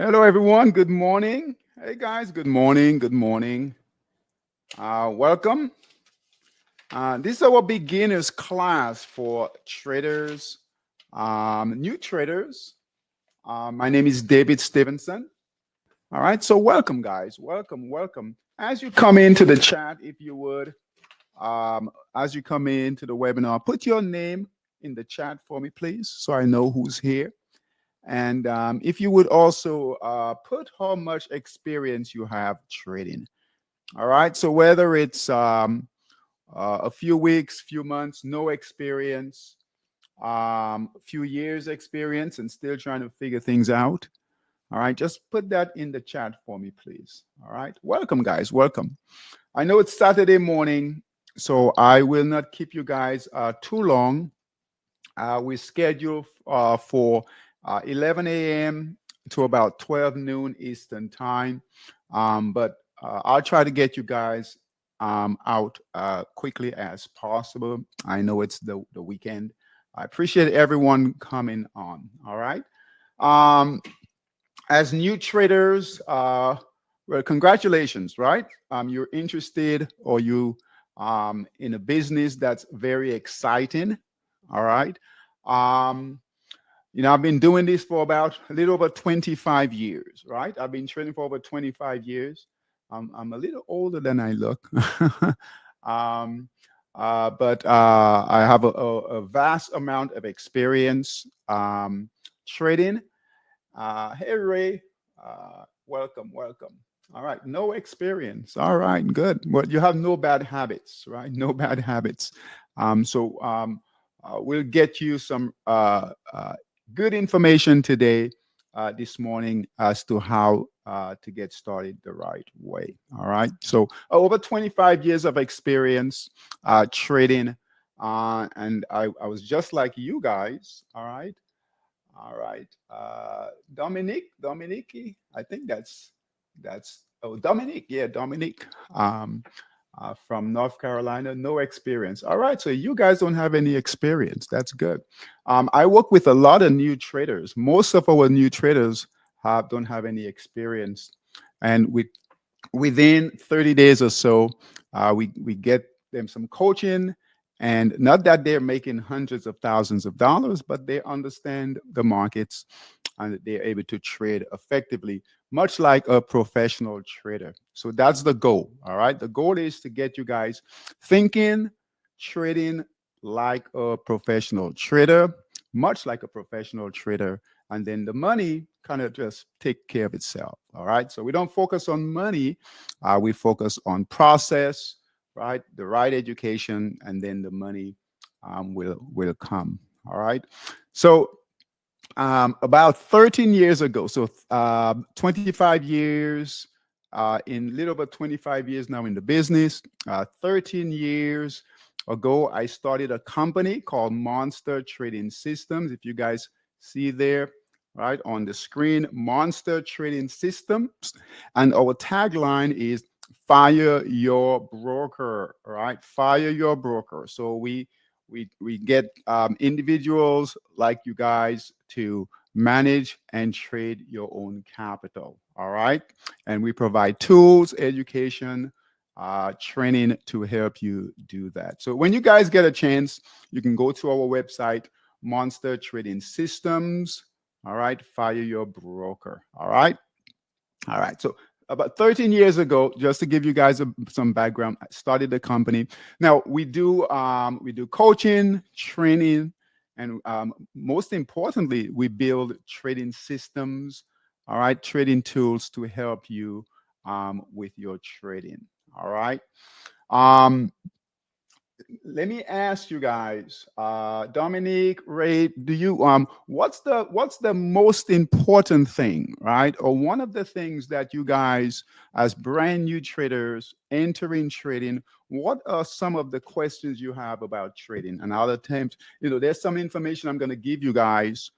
Hello, everyone. Good morning. Hey, guys. Good morning. Good morning. Welcome. This is our beginners class for traders, new traders. My name is David Stephenson. All right. So, welcome, guys. Welcome, welcome. As you come into the chat, if you would, as you come into the webinar, put your name in the chat for me, please, so I know who's here. And if you would also put how much experience you have trading. All right. So whether it's a few weeks, few months, no experience, a few years experience, and still trying to figure things out. All right. Just put that in the chat for me, please. All right. Welcome, guys. Welcome. I know it's Saturday morning, so I will not keep you guys too long. We schedule for 11 a.m. to about 12 noon Eastern time. But I'll try to get you guys out quickly as possible. I know it's the weekend. I appreciate everyone coming on. All right. As new traders, well, congratulations, right? You're interested or you in a business that's very exciting. All right. I've been doing this for about a little over 25 years, right? I've been trading for over 25 years. I'm a little older than I look. But I have a vast amount of experience trading. Hey, Ray, welcome, welcome. All right, no experience. All right, good. Well, you have no bad habits, right? No bad habits. We'll get you some good information today, this morning, as to how to get started the right way. All right. So over 25 years of experience trading, and I was just like you guys. All right. All right. Dominique, I think that's Dominique. Yeah, Dominique. From North Carolina, no experience. All right, so you guys don't have any experience. That's good. I work with a lot of new traders. Most of our new traders don't have any experience, and within 30 days or so, we get them some coaching. And not that they're making hundreds of thousands of dollars, but they understand the markets and they're able to trade effectively, much like a professional trader. So that's the goal. All right. The goal is to get you guys thinking, trading like a professional trader, much like a professional trader. And then the money kind of just take care of itself. All right. So we don't focus on money. We focus on process, right? The right education, and then the money will come. All right. So about 13 years ago, so 25 years, in little over 25 years now in the business, 13 years ago, I started a company called Monster Trading Systems. If you guys see there, right on the screen, Monster Trading Systems. And our tagline is fire your broker, right? Fire your broker. So we get individuals like you guys to manage and trade your own capital. All right. And we provide tools, education, training to help you do that. So when you guys get a chance, you can go to our website, Monster Trading Systems. All right. Fire your broker. All right. All right. So about 13 years ago, just to give you guys some background, I started the company. Now we do coaching, training, and most importantly, we build trading systems. All right, trading tools to help you with your trading. All right. Let me ask you guys, Dominique, Ray, do you what's the most important thing, right? Or one of the things that you guys as brand new traders entering trading, what are some of the questions you have about trading? And I'll attempt, there's some information I'm going to give you guys,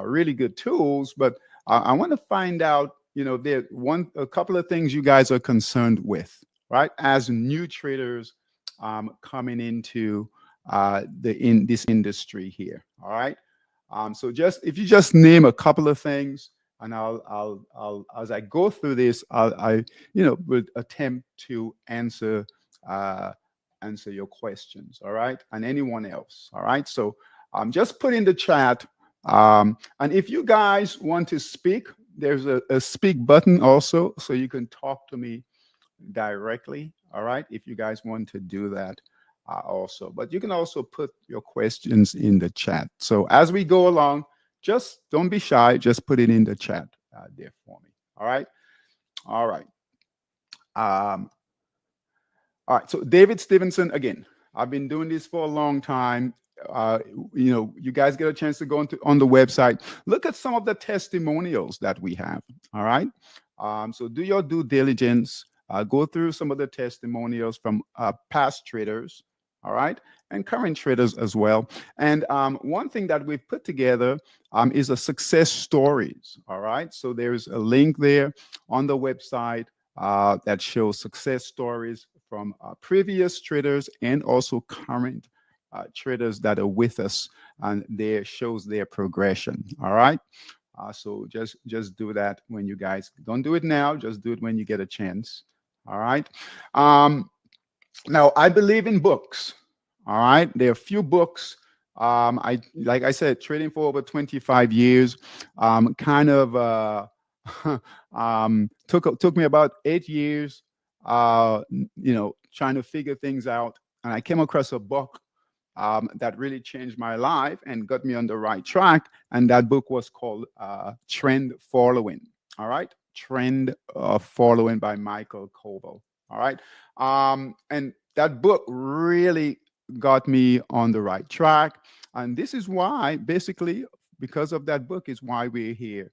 really good tools, but I want to find out, there a couple of things you guys are concerned with, right? As new traders coming into this industry here. All right. So if you just name a couple of things, and I'll as I go through this, I will attempt to uh, answer your questions. All right, and anyone else. All right, so just put in the chat, and if you guys want to speak, there's a speak button also, so you can talk to me directly. All right, if you guys want to do that. Also, but you can also put your questions in the chat. So as we go along, just don't be shy. Just put it in the chat there for me. All right. All right. Um, all right. So David Stephenson again. I've been doing this for a long time. Uh, you guys get a chance to go on the website. Look at some of the testimonials that we have. All right. So do your due diligence. Go through some of the testimonials from past traders. All right, and current traders as well. And one thing that we've put together is a success stories. All right, so there's a link there on the website that shows success stories from previous traders and also current traders that are with us, and there shows their progression. All right. So just do that when you guys don't do it now. Just do it when you get a chance. All right. Now I believe in books. All right. There are a few books. I like I said, trading for over 25 years. Kind of took me about 8 years. Trying to figure things out, and I came across a book that really changed my life and got me on the right track. And that book was called Trend Following. All right. Trend Following by Michael Koval. All right. And that book really got me on the right track. And this is why, basically, because of that book, is why we're here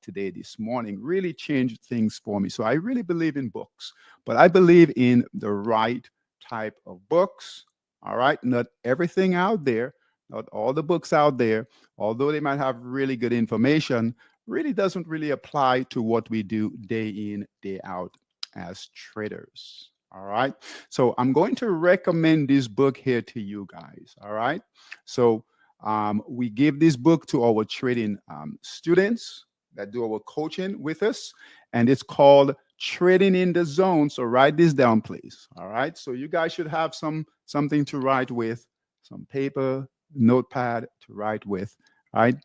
today, this morning. Really changed things for me. So I really believe in books, but I believe in the right type of books. All right. Not everything out there, not all the books out there, although they might have really good information, really doesn't really apply to what we do day in, day out as traders. All right. So I'm going to recommend this book here to you guys. All right. So we give this book to our trading students that do our coaching with us, and it's called Trading in the Zone. So write this down, please. All right. So you guys should have something to write with, some paper, notepad to write with. Right.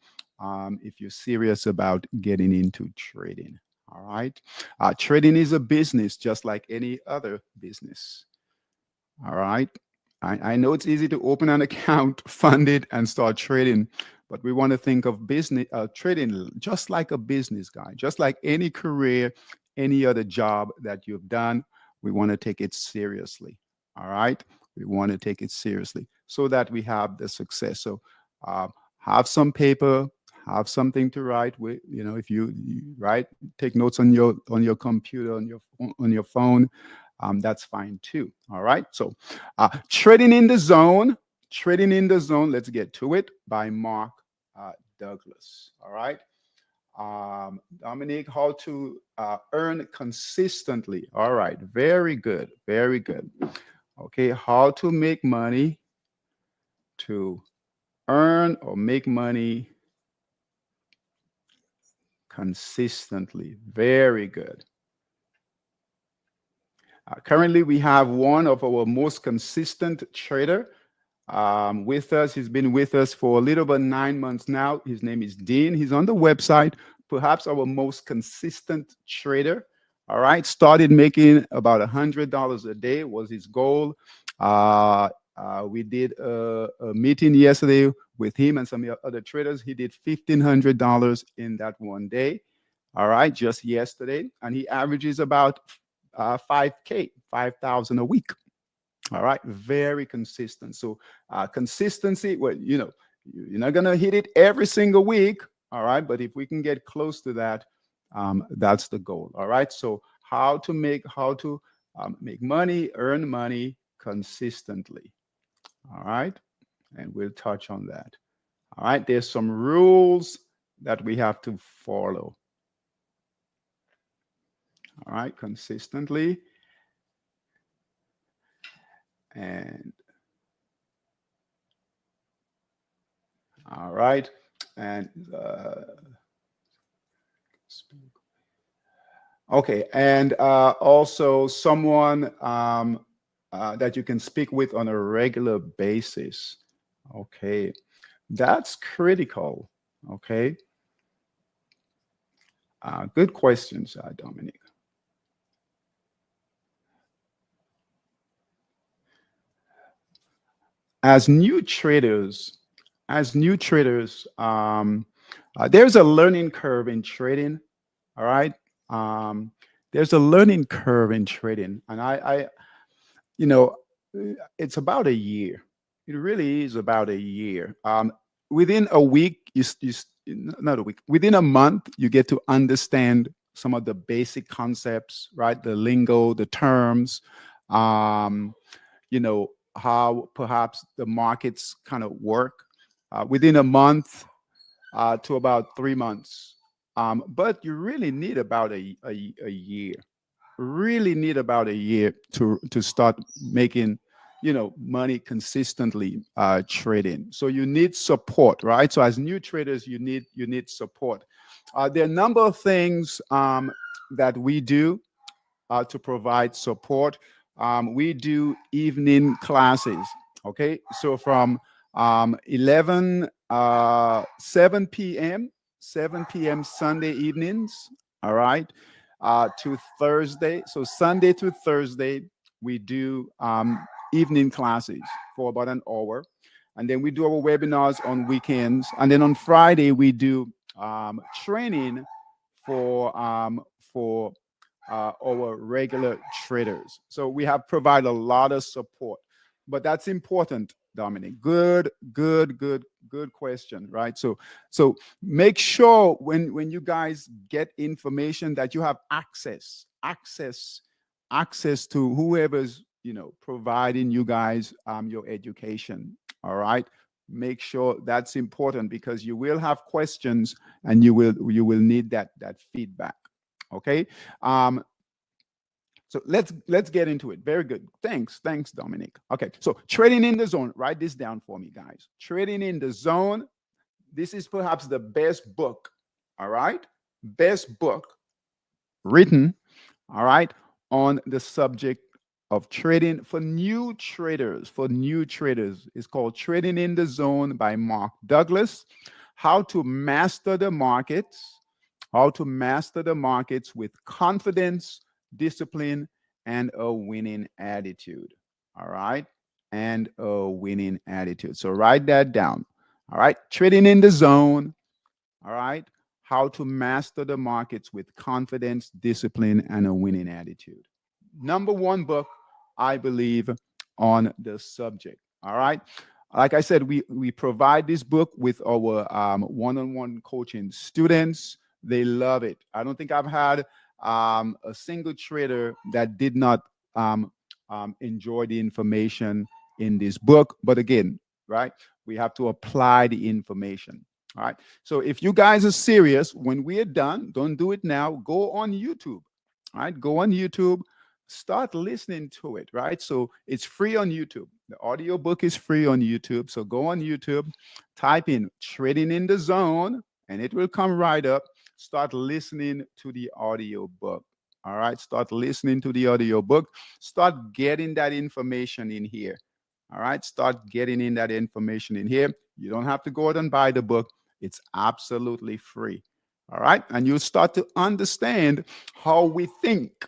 If you're serious about getting into trading. All right. Trading is a business just like any other business. All right. I know it's easy to open an account, fund it, and start trading, but we want to think of business trading just like a business guy, just like any career, any other job that you've done. We want to take it seriously. All right. We want to take it seriously so that we have the success. So uh, have some paper, have something to write with. If you write, take notes on your computer, on your phone. That's fine too. All right. So, Trading in the Zone, Trading in the Zone. Let's get to it by Mark Douglas. All right. Dominique, how to earn consistently. All right. Very good. Very good. Okay. How to make money, to earn or make money consistently. Very good. Currently, we have one of our most consistent trader with us. He's been with us for a little over 9 months now. His name is Dean. He's on the website, perhaps our most consistent trader. All right. Started making about $100 a day was his goal. We did a meeting yesterday with him and some other traders. He did $1,500 in that one day. All right. Just yesterday. And he averages about 5K, 5,000 a week. All right, very consistent. So consistency, well, you're not gonna hit it every single week. All right, but if we can get close to that, that's the goal. All right. So how to make money, earn money consistently. All right, and we'll touch on that. All right. There's some rules that we have to follow. All right, consistently. And all right. And Okay, and also someone that you can speak with on a regular basis. Okay, that's critical. Okay, good questions, Dominic. As new traders, as new traders, there's a learning curve in trading. All right, there's a learning curve in trading, and you know, it's about a year. It really is about a year. Within a week, not a week, within a month, you get to understand some of the basic concepts, right? The lingo, the terms, um, how perhaps the markets kind of work within a month to about 3 months. But you really need about a year, really need about a year to start making money consistently trading. So you need support, right? So as new traders, you need support. There are a number of things that we do to provide support. We do evening classes. Okay, so from 7 p.m. 7 p.m. Sunday evenings. All right, to Thursday. So Sunday to Thursday, we do evening classes for about an hour, and then we do our webinars on weekends, and then on Friday we do training for our regular traders. So we have provided a lot of support, but that's important, Dominic. Good question, right? So make sure when you guys get information that you have access to whoever's providing you guys your education. All right. Make sure that's important because you will have questions and you will need that feedback. Okay. Um, so let's get into it. Very good. Thanks, Dominic. Okay. So trading in the zone. Write this down for me, guys. Trading in the zone. This is perhaps the best book. All right. Best book written. All right. On the subject of trading for new traders. For new traders, it's called Trading in the Zone by Mark Douglas. How to master the markets. How to master the markets with confidence, discipline, and a winning attitude. All right. And a winning attitude. So write that down. All right. Trading in the zone. All right. How to master the markets with confidence, discipline, and a winning attitude. Number one book, I believe, on the subject. All right. Like I said, we provide this book with our one-on-one coaching students. They love it. I don't think I've had a single trader that did not enjoy the information in this book. But again, right, we have to apply the information. All right. So if you guys are serious, when we are done, don't do it now. Go on YouTube. All right. Go on YouTube. Start listening to it. Right. So it's free on YouTube. The audio book is free on YouTube. So go on YouTube, type in Trading in the Zone, and it will come right up. Start listening to the audio book. All right. Start listening to the audio book. Start getting that information in here. All right. Start getting in that information in here. You don't have to go out and buy the book. It's absolutely free. All right. And you'll start to understand how we think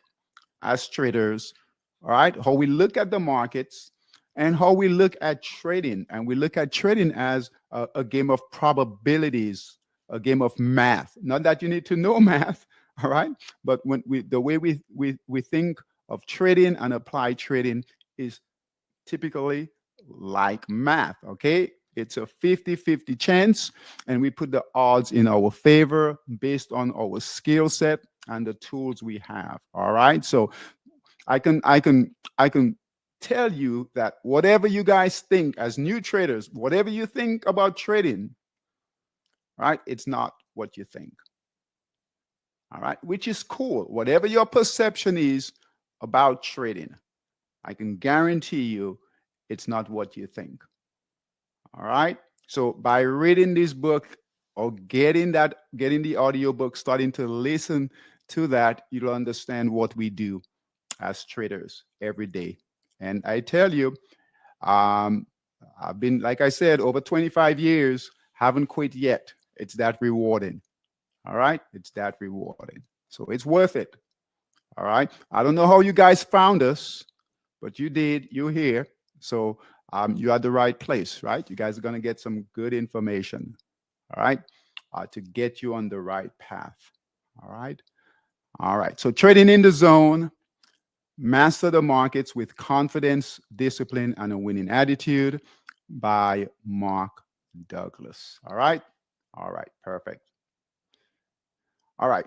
as traders. All right. How we look at the markets and how we look at trading. And we look at trading as a game of probabilities, a game of math. Not that you need to know math. All right. But the way we think of trading and apply trading is typically like math. Okay. It's a 50-50 chance, and we put the odds in our favor based on our skill set and the tools we have. All right. So I can tell you that whatever you guys think as new traders, whatever you think about trading, right, it's not what you think. All right, which is cool. Whatever your perception is about trading, I can guarantee you it's not what you think. All right. So by reading this book, or getting the audiobook, starting to listen to that, you'll understand what we do as traders every day. And I tell you, um, I've been, like I said, over 25 years, haven't quit yet. It's that rewarding. All right. It's that rewarding. So it's worth it. All right. I don't know how you guys found us, but you did. You're here. So you're at the right place, right? You guys are going to get some good information. All right. To get you on the right path. All right. All right. So trading in the zone, master the markets with confidence, discipline, and a winning attitude by Mark Douglas. All right. All right. Perfect. All right.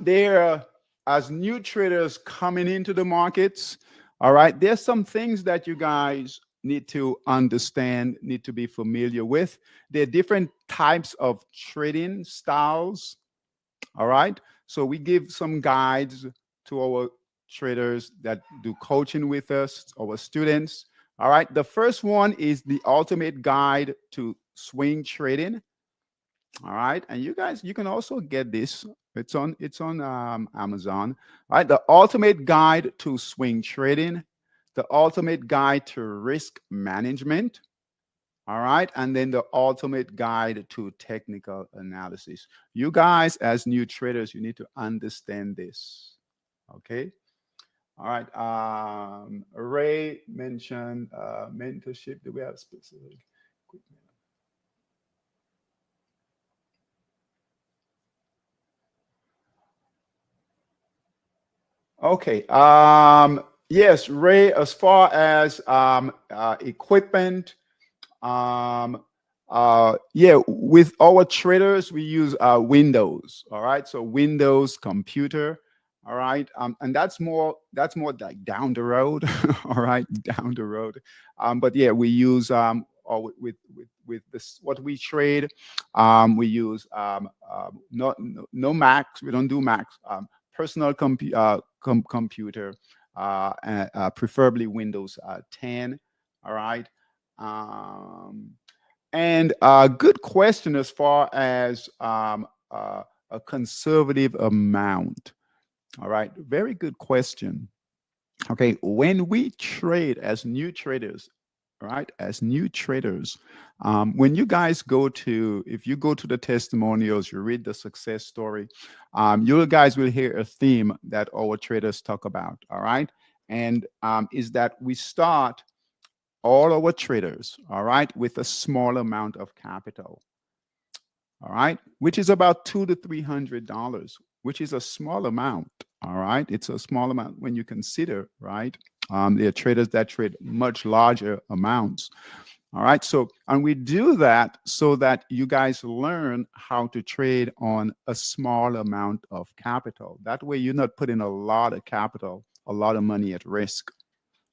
There, as new traders coming into the markets, all right, there's some things that you guys need to understand, need to be familiar with. There are different types of trading styles. All right. So we give some guides to our traders that do coaching with us, our students. All right. The first one is the ultimate guide to swing trading. All right. And you guys, you can also get this. It's on Amazon. All right. The ultimate guide to swing trading, the ultimate guide to risk management. All right. And then the ultimate guide to technical analysis. You guys, as new traders, you need to understand this. Okay. All right. Ray mentioned mentorship. Do we have specific? Okay. Yes, Ray, as far as equipment, um, yeah, with our traders, we use Windows. All right. So Windows computer. All right. And that's more like down the road. All right. Down the road. But yeah, we use with this what we trade. We use no Macs. We don't do Macs. Personal computer, preferably Windows 10. All right. Um, and a good question as far as a conservative amount. All right. Very good question. Okay. When we trade as new traders, right, as new traders, when you guys if you go to the testimonials, you read the success story, you guys will hear a theme that our traders talk about. All right. And is that we start all our traders, all right, with a small amount of capital, all right, which is about $200 to $300, which is a small amount. All right, it's a small amount when you consider, right? There are traders that trade much larger amounts. All right, so and we do that so that you guys learn how to trade on a small amount of capital. That way, you're not putting a lot of capital, a lot of money at risk.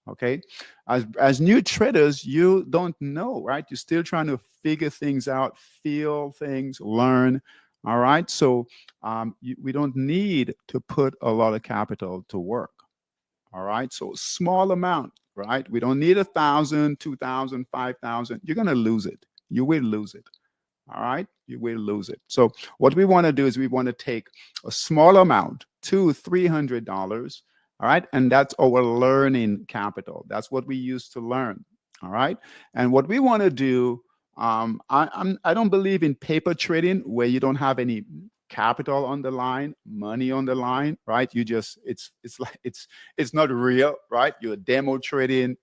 Okay, as new traders, you don't know, right? You're still trying to figure things out, feel things, learn. All right, so we don't need to put a lot of capital to work. All right, so small amount, right? We don't need 1,000, 2,000, 5,000. You're gonna lose it. You will lose it. All right, you will lose it. So what we want to do is we want to take a small amount, $200-300. All right, and that's our learning capital. That's what we use to learn. All right, and what we want to do, I don't believe in paper trading where you don't have any capital on the line, money on the line, right? You just it's like it's not real, right? You're demo trading,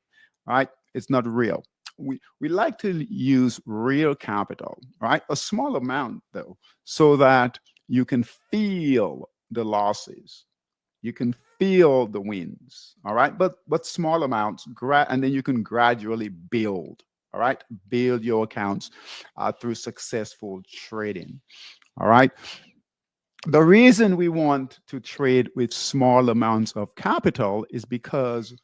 right? It's not real. We like to use real capital, right? A small amount though, so that you can feel the losses, you can feel the wins. All right, but small amounts, and then you can gradually build. All right, build your accounts through successful trading. All right. The reason we want to trade with small amounts of capital is because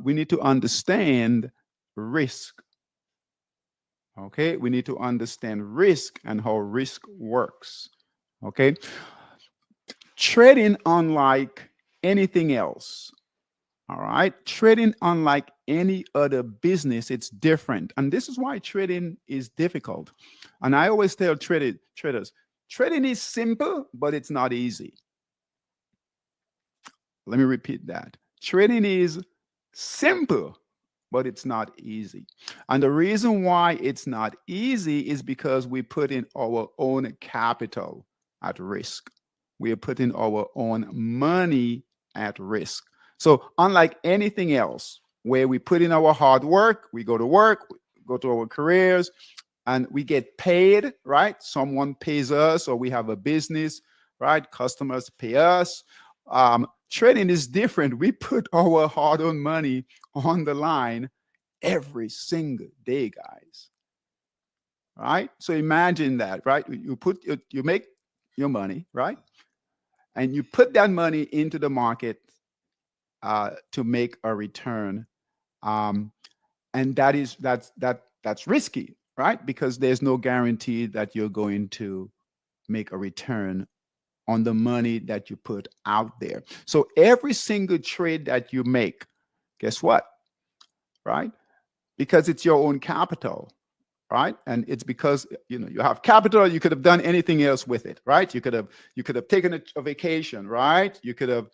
we need to understand risk. Okay, we need to understand risk and how risk works. Okay, trading, unlike anything else, All right. Trading, unlike any other business, it's different. And this is why trading is difficult. And I always tell traders, trading is simple, but it's not easy. Let me repeat that. Trading is simple, but it's not easy. And the reason why it's not easy is because we put in our own capital at risk. We are putting our own money at risk. So, unlike anything else, where we put in our hard work, we work, we go to our careers, and we get paid, right? Someone pays us, or we have a business, right? Customers pay us. Trading is different. We put our hard earned money on the line every single day, guys. Right? So imagine that, right? You make your money, right? And you put that money into the market to make a return. Um, and that's risky, right? Because there's no guarantee that you're going to make a return on the money that you put out there. So every single trade that you make, guess what? Right? Because it's your own capital, right? And it's because you have capital. You could have done anything else with it, right? You could have taken a vacation, right? You could have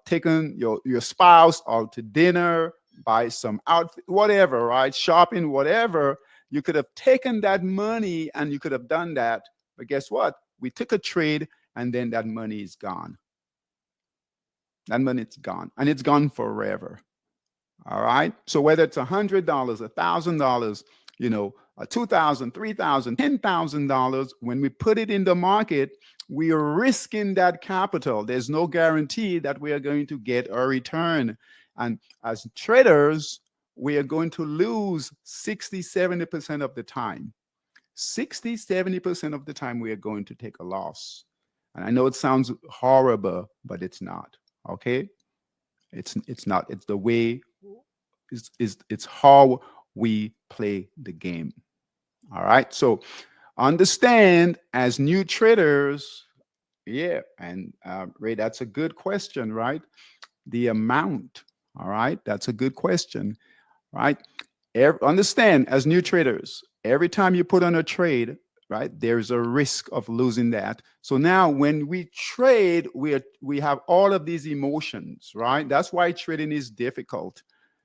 taken your spouse out to dinner, buy some outfit, whatever, right? Shopping, whatever. You could have taken that money and you could have done that. But guess what? We took a trade and then that money is gone. That money's gone, and it's gone forever. All right. So whether it's $100, $1,000, a $2,000, $3,000, $10,000, when we put it in the market, we are risking that capital. There's no guarantee that we are going to get a return. And as traders, we are going to lose 60, 70% of the time. 60, 70% of the time, we are going to take a loss. And I know it sounds horrible, but it's not. Okay. It's not. It's the way it's how we play the game. All right. So understand, as new traders, yeah, and Ray, that's a good question, right? The amount. All right, that's a good question, right? Understand, as new traders, every time you put on a trade, right, there's a risk of losing that. So now when we trade, we have all of these emotions, right? That's why trading is difficult.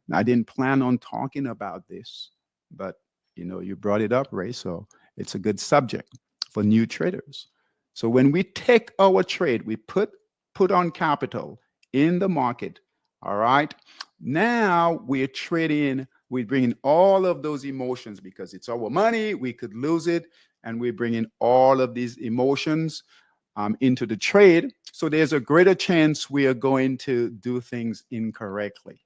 And I didn't plan on talking about this, but you brought it up, Ray. So it's a good subject for new traders. So when we take our trade, we put on capital in the market. All right. Now we're trading, we bring in all of those emotions because it's our money. We could lose it. And we bring in all of these emotions into the trade. So there's a greater chance we are going to do things incorrectly.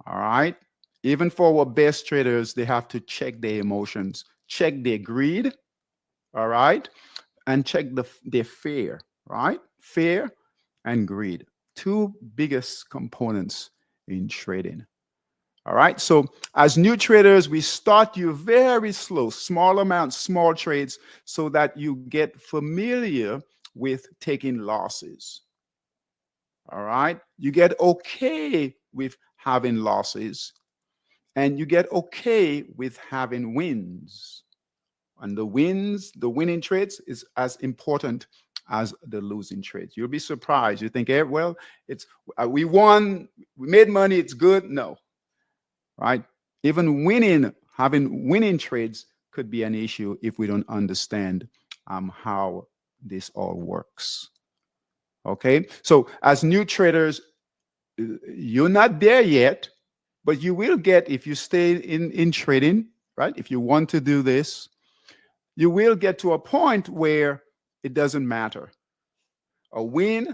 All right. Even for our best traders, they have to check their emotions, check their greed. All right. And check their fear, right? Fear and greed. Two biggest components in trading. All right. So as new traders, we start you very slow, small amounts, small trades, so that you get familiar with taking losses. All right. You get okay with having losses, and you get okay with having wins. And the winning trades is as important as the losing trades. You'll be surprised. You think, well, it's we won, we made money, it's good. No, right? Even having winning trades could be an issue if we don't understand how this all works. Okay, so as new traders, you're not there yet, but you will get if you stay in trading, right? If you want to do this, you will get to a point where it doesn't matter. A winning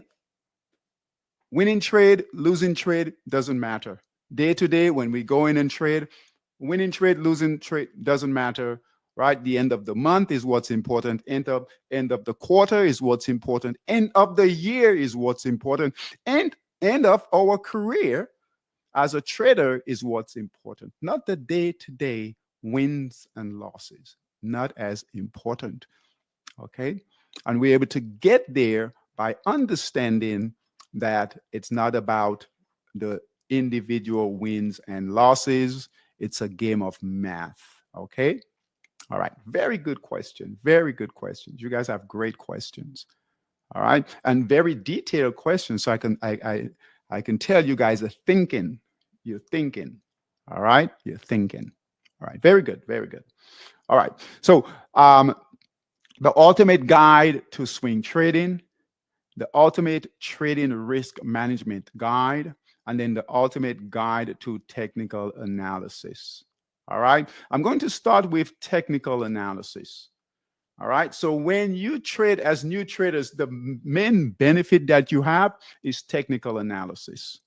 trade, losing trade doesn't matter. Day to day, when we go in and trade, winning trade, losing trade doesn't matter, right? The end of the month is what's important. End of the quarter is what's important. End of the year is what's important. And end of our career as a trader is what's important. Not the day-to-day wins and losses. Not as important. Okay. And we're able to get there by understanding that it's not about the individual wins and losses. It's a game of math. Okay. All right. Very good question. Very good questions. You guys have great questions. All right. And very detailed questions. So I can tell you guys are thinking. You're thinking. All right. You're thinking. All right. Very good. Very good. All right. So the ultimate guide to swing trading, the ultimate trading risk management guide, and then the ultimate guide to technical analysis. All right. I'm going to start with technical analysis. All right. So when you trade as new traders, the main benefit that you have is technical analysis.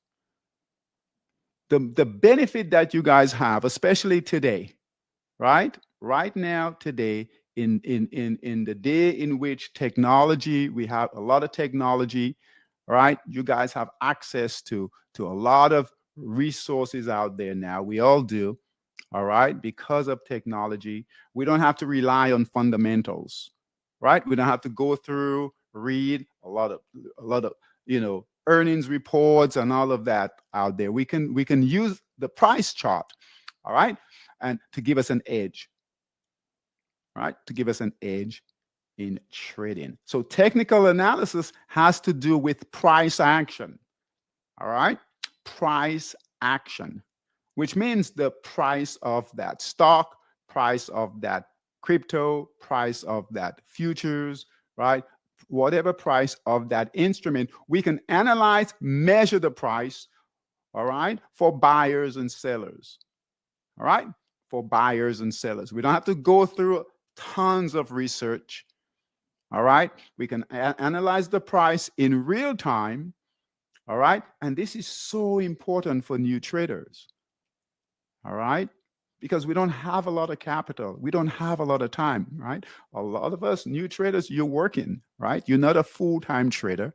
The benefit that you guys have, especially today, right? Right now, today, in the day in which technology, we have a lot of technology, right? You guys have access to a lot of resources out there now. We all do, all right? Because of technology, we don't have to rely on fundamentals, right? We don't have to go through, read a lot of earnings reports and all of that out there. We can use the price chart, all right, and to give us an edge, right? To give us an edge in trading. So technical analysis has to do with price action, all right? Price action, which means the price of that stock, price of that crypto, price of that futures, right? Whatever price of that instrument, we can analyze, measure the price, all right, for buyers and sellers, all right, for buyers and sellers. We don't have to go through tons of research, all right? We can analyze the price in real time, all right? And this is so important for new traders, all right? Because we don't have a lot of capital. We don't have a lot of time, right? A lot of us new traders, you're working, right? You're not a full-time trader,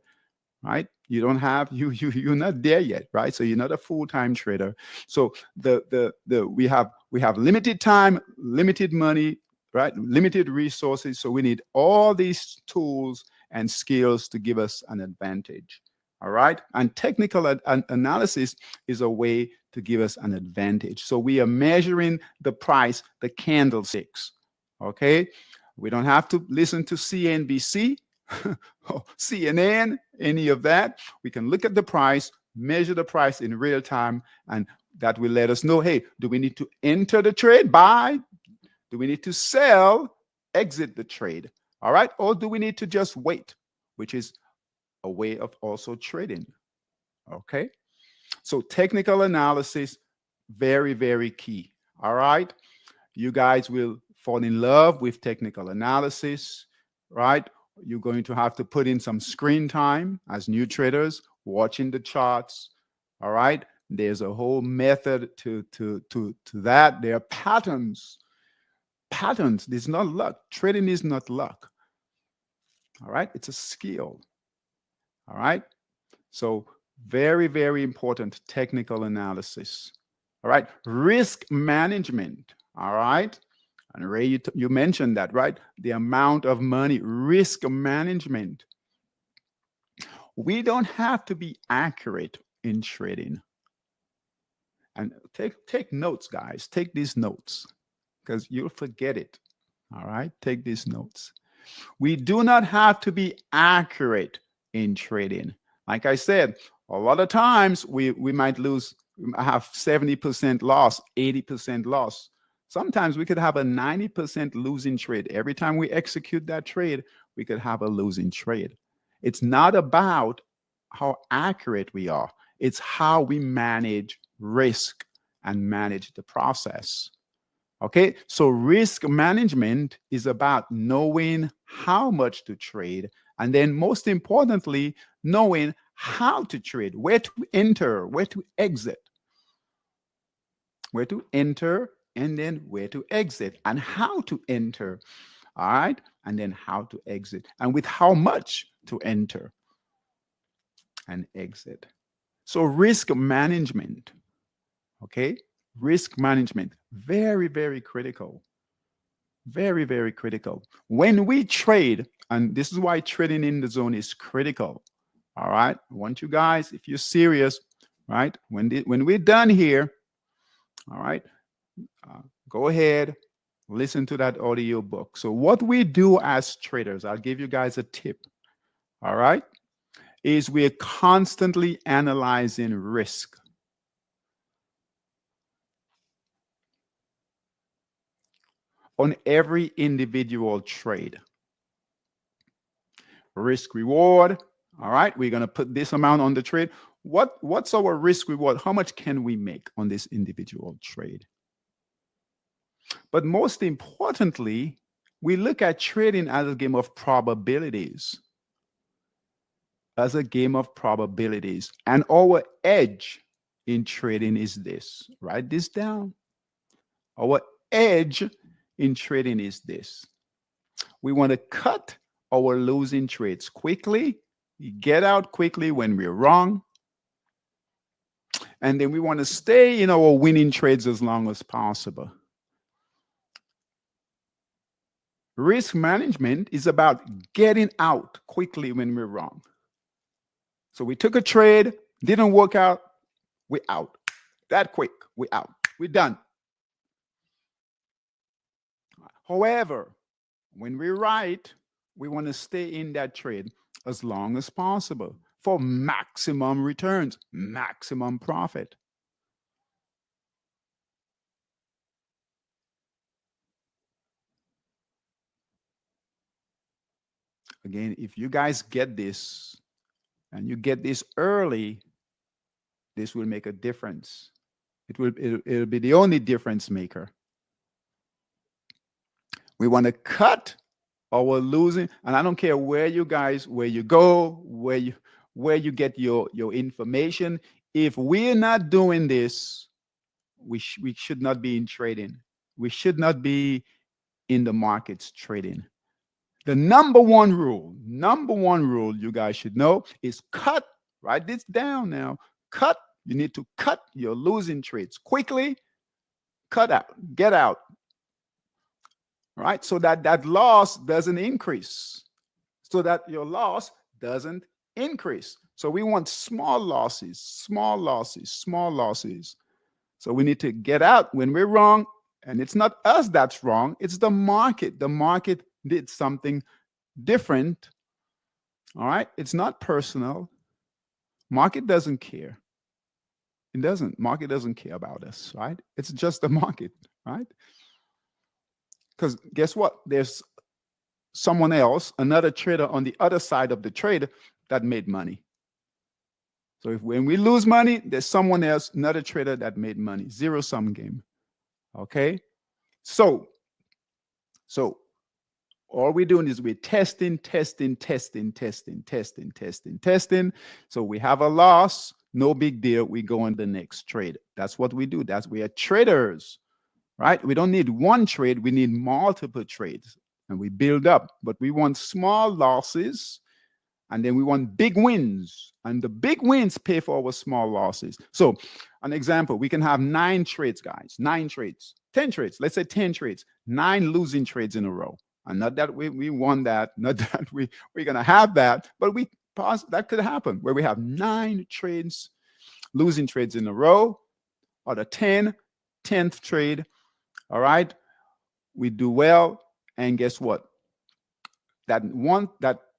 right? You don't have you're not there yet, right? So you're not a full-time trader. So we have limited time, limited money, right? Limited resources. So we need all these tools and skills to give us an advantage. All right. And technical analysis is a way to give us an advantage. So we are measuring the price, the candlesticks. Okay. We don't have to listen to CNBC, or CNN, any of that. We can look at the price, measure the price in real time, and that will let us know, hey, do we need to enter the trade, buy? Do we need to sell, exit the trade? All right. Or do we need to just wait, which is a way of also trading. Okay. So technical analysis, very, very key. All right. You guys will fall in love with technical analysis, right? You're going to have to put in some screen time as new traders, watching the charts. All right. There's a whole method to that. There are patterns. Patterns. This is not luck. Trading is not luck. All right. It's a skill. All right. So very, very important technical analysis. All right. Risk management. All right. And Ray, you mentioned that, right? The amount of money, risk management. We don't have to be accurate in trading. And take notes, guys. Take these notes because you'll forget it. All right. Take these notes. We do not have to be accurate in trading. Like I said, a lot of times we might lose, have 70% loss, 80% loss. Sometimes we could have a 90% losing trade. Every time we execute that trade, we could have a losing trade. It's not about how accurate we are. It's how we manage risk and manage the process. Okay, so risk management is about knowing how much to trade, and then most importantly, knowing how to trade, where to enter, where to exit, where to enter, and then where to exit, and how to enter. All right, and then how to exit, and with how much to enter and exit. So risk management, okay? Risk management, very, very critical. Very, very critical. When we trade, and this is why trading in the zone is critical, All right. I want you guys, if you're serious, right? When we're done here, all right, go ahead, listen to that audio book. So what we do as traders, I'll give you guys a tip. All right, is we're constantly analyzing risk. On every individual trade. Risk reward. All right, we're going to put this amount on the trade. What's our risk reward? How much can we make on this individual trade? But most importantly, we look at trading as a game of probabilities. As a game of probabilities. And our edge in trading is this. Write this down. Our edge in trading is this. We want to cut our losing trades quickly, get out quickly when we're wrong, and then we want to stay in our winning trades as long as possible. Risk management is about getting out quickly when we're wrong. So we took a trade, didn't work out, we're out. That quick, we're out. We're done. However, when we're right, we want to stay in that trade as long as possible for maximum returns, maximum profit. Again, if you guys get this and you get this early, this will make a difference. It'll be the only difference maker. We want to cut our losing, and I don't care where you go, where you get your information. If we're not doing this, we should not be in trading. We should not be in the markets trading. The number one rule you guys should know is cut. Write this down now. Cut. You need to cut your losing trades quickly. Cut out. Get out. Right? So that loss doesn't increase. So that your loss doesn't increase. So we want small losses, small losses, small losses. So we need to get out when we're wrong. And it's not us that's wrong. It's the market. The market did something different. All right. It's not personal. Market doesn't care. It doesn't. Market doesn't care about us. Right. It's just the market. Right. Because guess what? There's someone else, another trader on the other side of the trade that made money. So when we lose money, there's someone else, another trader that made money. Zero-sum game. Okay. So all we're doing is we're testing. So we have a loss, no big deal. We go on the next trade. That's what we do. We are traders, right? We don't need one trade. We need multiple trades, and we build up. But we want small losses, and then we want big wins, and the big wins pay for our small losses. So an example, we can have 9 trades, guys, 9 trades, 10 trades. Let's say 10 trades, 9 losing trades in a row. And not that we won that, not that we're going to have that, but that could happen where we have 9 trades, losing trades in a row, or the 10th trade. All right. We do well. And guess what? That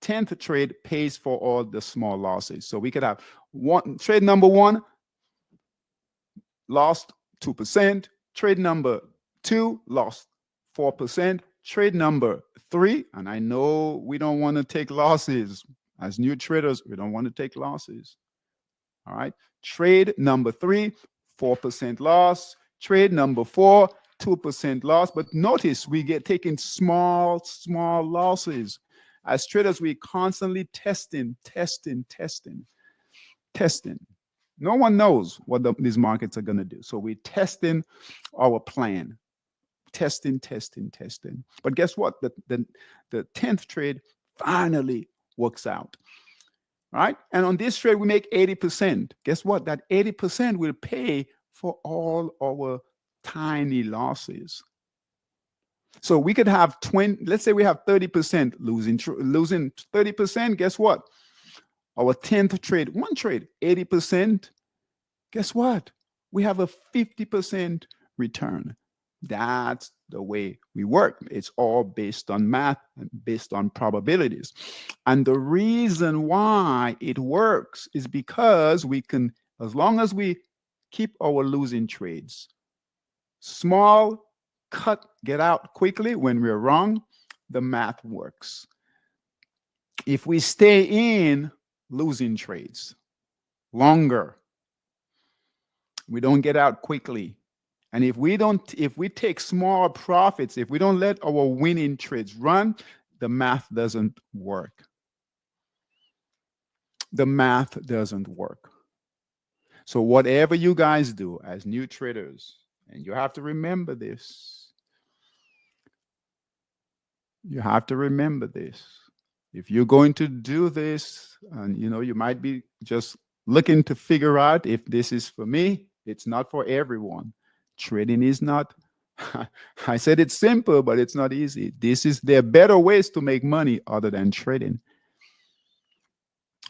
10th trade pays for all the small losses. So we could have trade number 1 lost 2%. Trade number 2 lost 4%. Trade number 3, and I know we don't want to take losses. As new traders, we don't want to take losses. All right. Trade number 3, 4% loss. Trade number 4, 2% loss. But notice we get taking small losses. As traders, we constantly testing. No one knows what these markets are going to do. So we're testing our plan. Testing. But guess what? The 10th trade finally works out. Right? And on this trade, we make 80%. Guess what? That 80% will pay for all our tiny losses. So we could have 20, let's say we have 30% losing 30%. Guess what? Our 10th trade, one trade, 80%. Guess what? We have a 50% return. That's the way we work. It's all based on math and based on probabilities. And the reason why it works is because we can, as long as we keep our losing trades small, cut, get out quickly when we're wrong, the math works. If we stay in losing trades longer, we don't get out quickly. And if we take small profits, if we don't let our winning trades run, the math doesn't work. The math doesn't work. So whatever you guys do as new traders, and you have to remember this. You have to remember this. If you're going to do this, and you might be just looking to figure out if this is for me, it's not for everyone. Trading is not, I said it's simple, but it's not easy. There are better ways to make money other than trading.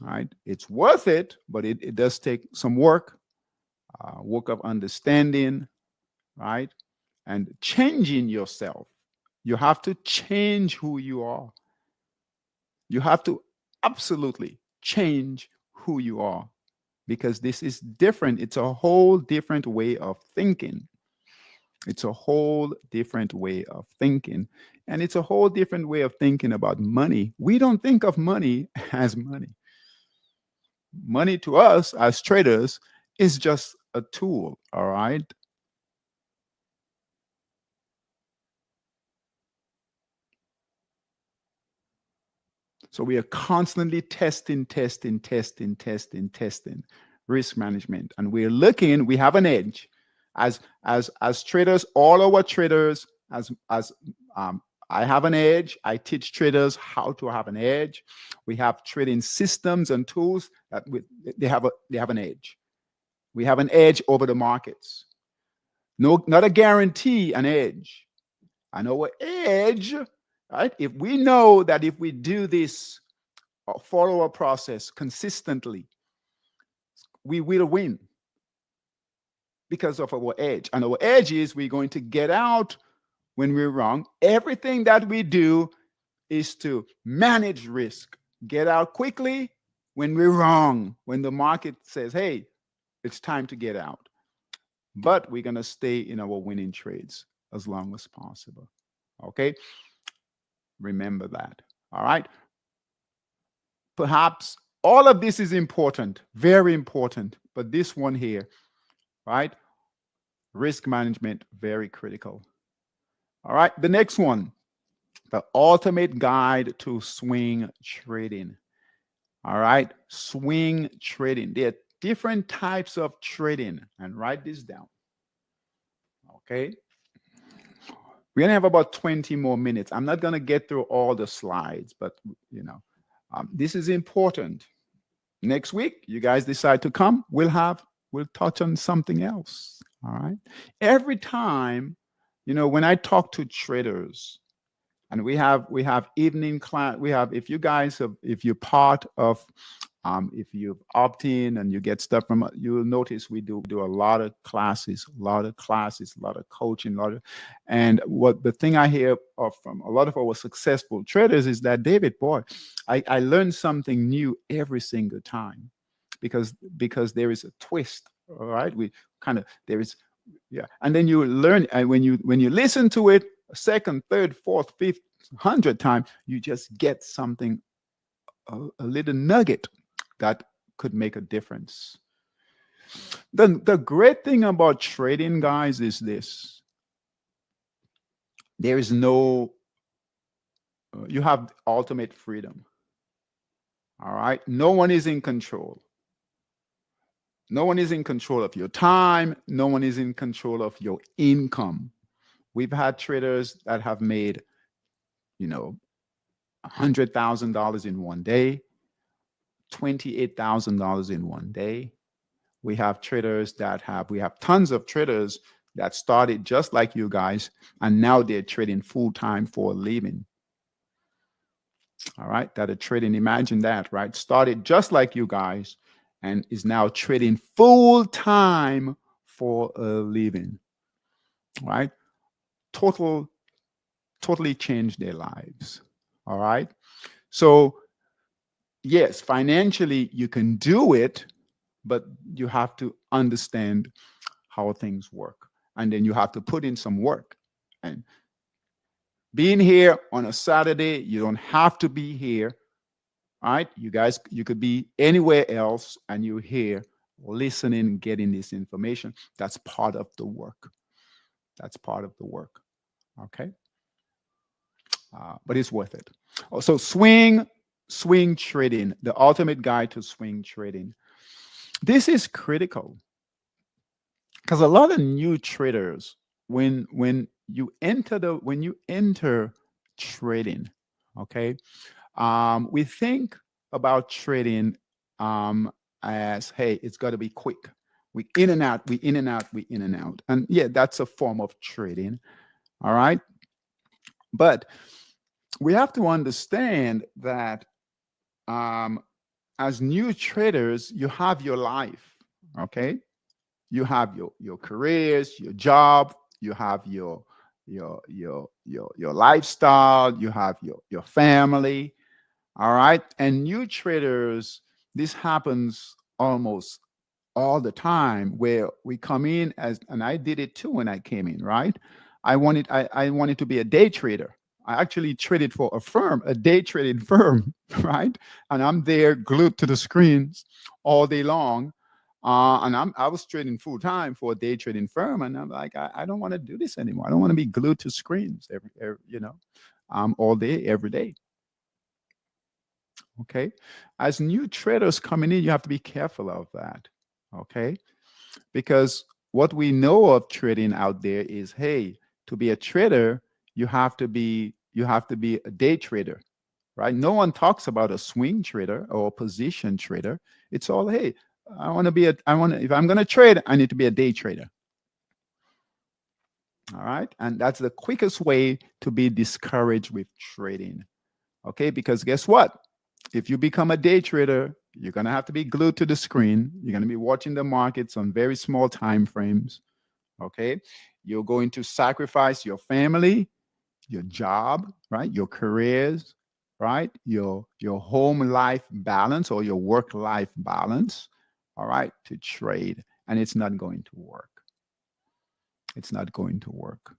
All right. It's worth it, but it does take some work of understanding, right? And changing yourself. You have to change who you are. You have to absolutely change who you are, because this is different. It's a whole different way of thinking. It's a whole different way of thinking. And it's a whole different way of thinking about money. We don't think of money as money. Money to us as traders is just a tool, all right? So we are constantly testing risk management. And we're looking, we have an edge. As traders, all our traders, I have an edge. I teach traders how to have an edge. We have trading systems and tools that they have an edge. We have an edge over the markets. No, not a guarantee, an edge. And our edge, right? If we know that if we do this, follow our process consistently, we will win because of our edge. And our edge is we're going to get out when we're wrong. Everything that we do is to manage risk, get out quickly when we're wrong, when the market says, hey, it's time to get out. But we're going to stay in our winning trades as long as possible. Okay? Remember that. All right? Perhaps all of this is important, very important, but this one here, right? Risk management, very critical. All right, the next one, the ultimate guide to swing trading. All right, swing trading. There are different types of trading, and write this down. Okay. We're going to have about 20 more minutes. I'm not going to get through all the slides, but this is important. Next week, you guys decide to come, we'll touch on something else. All right. Every time, when I talk to traders, and we have evening class, if you're part of, if you opt in and you get stuff from, you'll notice we do a lot of classes, a lot of coaching, and what the thing I hear from a lot of our successful traders is that, David, boy, I learn something new every single time, because there is a twist. All right, and then you learn, and when you listen to it a second, third, fourth, fifth, 100th time, you just get something, a little nugget that could make a difference. The great thing about trading, guys, is this: there is no, you have ultimate freedom. All right, no one is in control. No one is in control of your time. No one is in control of your income. We've had traders that have made, $100,000 in one day, $28,000 in one day. We have tons of traders that started just like you guys, and now they're trading full time for a living. All right, that are trading. Imagine that, right? Started just like you guys and is now trading full time for a living, right? Total, totally changed their lives. All right. So, yes, financially, you can do it, but you have to understand how things work. And then you have to put in some work. And being here on a Saturday, you don't have to be here. All right. You guys, you could be anywhere else and you're here listening, getting this information. That's part of the work. That's part of the work. Okay. But it's worth it. Also, swing trading, the ultimate guide to swing trading. This is critical because a lot of new traders, when you enter trading, okay, we think about trading as, hey, it's got to be quick. We in and out, we in and out, we in and out, and yeah, that's a form of trading. All right, but we have to understand that um, as new traders, you have your life. Okay, you have your careers, your job, you have your lifestyle, you have your family. All right, and new traders, this happens almost all the time where we come in as, and I did it too when I came in, right? I wanted to be a day trader. I actually traded for a firm, a day trading firm, right? And I'm there glued to the screens all day long. And I was trading full time for a day trading firm, and I'm like, I don't want to do this anymore. I don't want to be glued to screens all day, every day. Okay. As new traders coming in, you have to be careful of that. Okay. Because what we know of trading out there is, hey, to be a trader, you have to be a day trader, right? No one talks about a swing trader or a position trader. It's all, hey, if I'm going to trade, I need to be a day trader. All right. And that's the quickest way to be discouraged with trading. Okay. Because guess what? If you become a day trader, you're going to have to be glued to the screen. You're going to be watching the markets on very small time frames. Okay. You're going to sacrifice your family, your job, right? Your careers, right? Your home life balance or your work life balance, all right, to trade. And it's not going to work. It's not going to work.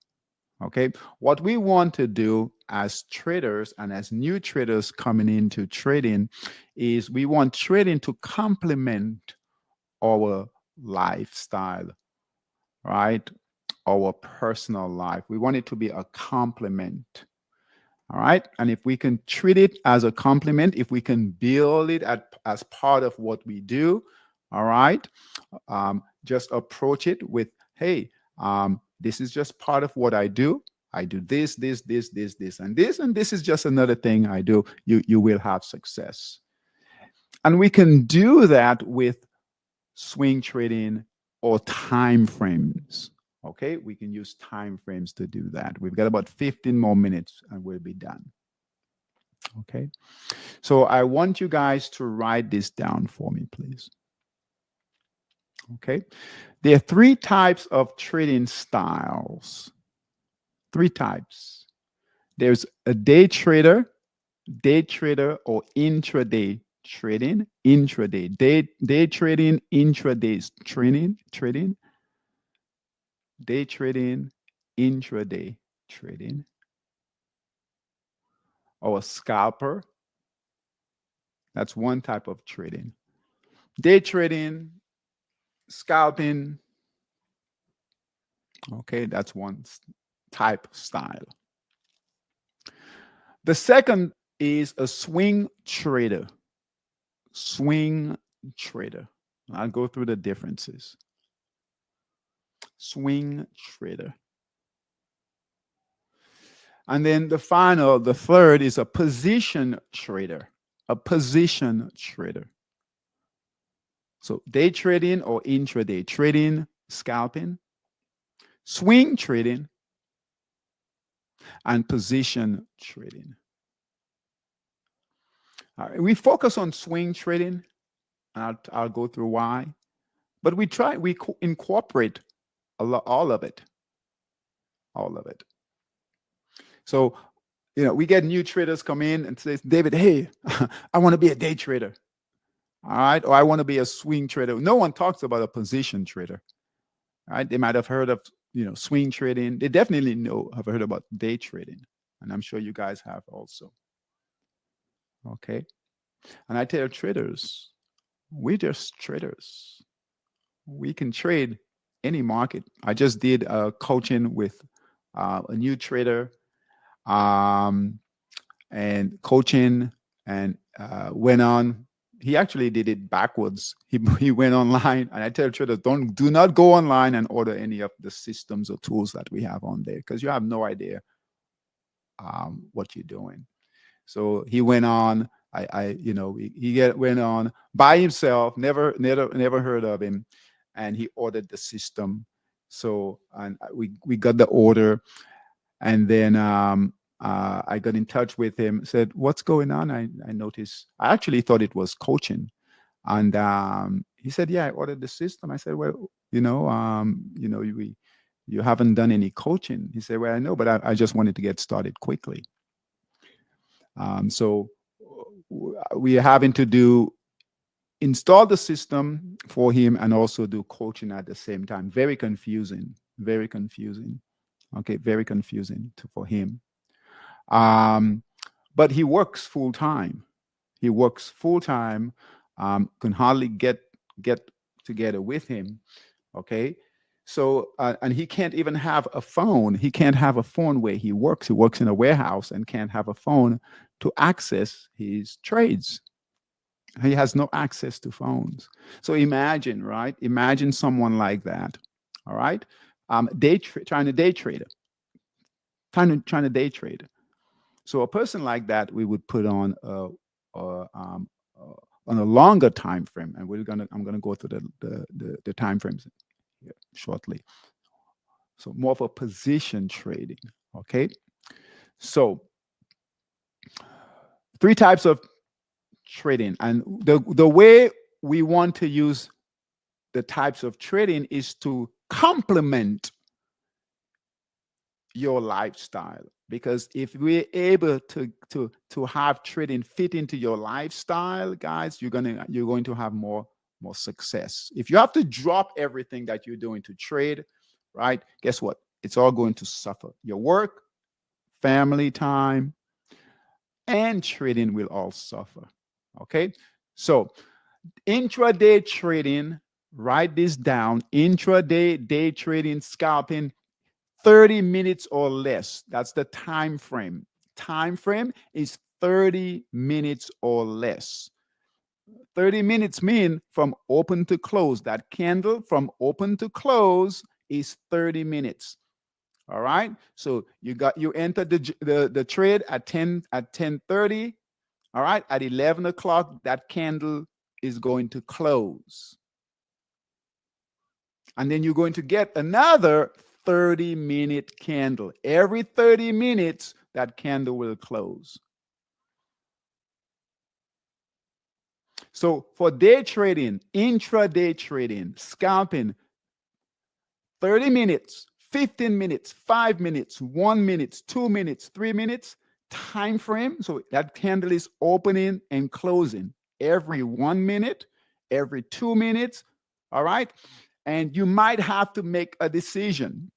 Okay. What we want to do as traders and as new traders coming into trading is we want trading to complement our lifestyle, right? Our personal life. We want it to be a complement. All right. And if we can treat it as a complement, if we can build it as part of what we do, all right, just approach it with, hey, this is just part of what I do. I do this, and this is just another thing I do. You will have success. And we can do that with swing trading or time frames. Okay, we can use time frames to do that. We've got about 15 more minutes and we'll be done. Okay, so I want you guys to write this down for me, please. Okay, there are three types of trading styles. Three types. There's a day trader or intraday trading, intraday, day trading, intraday trading, day trading, intraday trading, or a scalper. That's one type of trading. Day trading, scalping. Okay, that's one type style. The second is a swing trader. Swing trader. I'll go through the differences. Swing trader. And then the third is a position trader. A position trader. So day trading or intraday trading, scalping, swing trading, and position trading. We focus on swing trading, and I'll go through why. But we incorporate all of it, all of it. So, we get new traders come in and say, David, hey, I want to be a day trader. All right. Or I want to be a swing trader. No one talks about a position trader. All right. They might have heard of, swing trading. They definitely have heard about day trading. And I'm sure you guys have also. Okay. And I tell traders, we're just traders. We can trade any market. I just did a coaching with a new trader, and coaching, and went on. He actually did it backwards. He went online, and I tell traders, do not go online and order any of the systems or tools that we have on there, because you have no idea what you're doing. So he went on. Went on by himself. Never heard of him, and he ordered the system. So, and we got the order, and then I got in touch with him. Said, "What's going on?" I noticed. I actually thought it was coaching, and he said, "Yeah, I ordered the system." I said, "Well, you haven't done any coaching." He said, "Well, I know, but I just wanted to get started quickly." So we are having to install the system for him and also do coaching at the same time. Very confusing. Very confusing. Okay, very confusing for him. But he works full time. He works full time. Can hardly get together with him. Okay, so and he can't even have a phone. He can't have a phone where he works. He works in a warehouse and can't have a phone to access his trades. He has no access to phones. So imagine, right? Imagine someone like that. All right, trying to day trade. Trying to day trade. So a person like that, we would put on on a longer time frame, and I'm gonna go through the time frames here shortly. So more for position trading. Okay. So 3 types of trading, and the way we want to use the types of trading is to complement your lifestyle, because if we're able to have trading fit into your lifestyle, guys, you're going to have more success. If you have to drop everything that you're doing to trade, right, guess what? It's all going to suffer. Your work, family time, and trading will all suffer. Okay, so intraday trading, write this down: intraday day trading, scalping, 30 minutes or less. That's the time frame. Time frame is 30 minutes or less. 30 minutes mean from open to close. That candle from open to close is 30 minutes. All right. So you enter the trade at 10:30. All right. At 11 o'clock, that candle is going to close. And then you're going to get another 30-minute candle. Every 30 minutes, that candle will close. So for day trading, intraday trading, scalping, 30 minutes, 15 minutes, 5 minutes, 1 minute, 2 minutes, 3 minutes, time frame. So that candle is opening and closing every 1 minute, every 2 minutes. All right. And you might have to make a decision.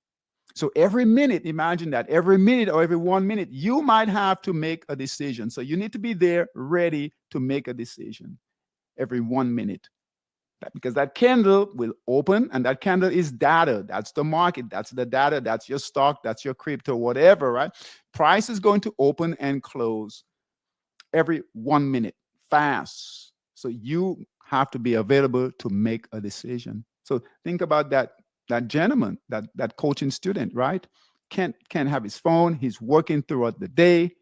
So every minute, imagine that every minute or every 1 minute, you might have to make a decision. So you need to be there ready to make a decision every 1 minute. Because that candle will open, and that candle is data. That's the market. That's the data. That's your stock. That's your crypto, whatever, right? Price is going to open and close every 1 minute, fast. So you have to be available to make a decision. So think about that gentleman, that coaching student, right? Can't have his phone. He's working throughout the day.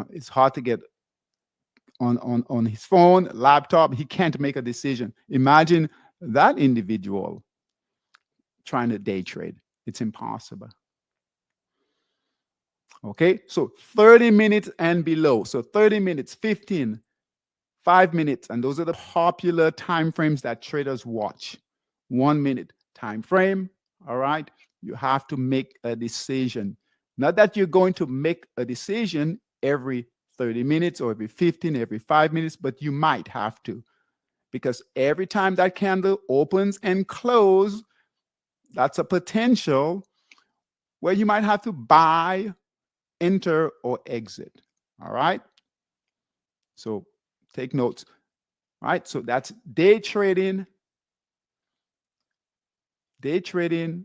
It's hard to get on his phone, laptop. He can't make a decision. Imagine that individual trying to day trade. It's impossible. Okay, so 30 minutes and below. So 30 minutes, 15, 5 minutes, and those are the popular time frames that traders watch. 1 minute time frame. All right, you have to make a decision. Not that you're going to make a decision every 30 minutes or every 15, every 5 minutes, but you might have to, because every time that candle opens and closes, that's a potential where you might have to buy, enter, or exit. All right, so take notes. All right, so that's day trading,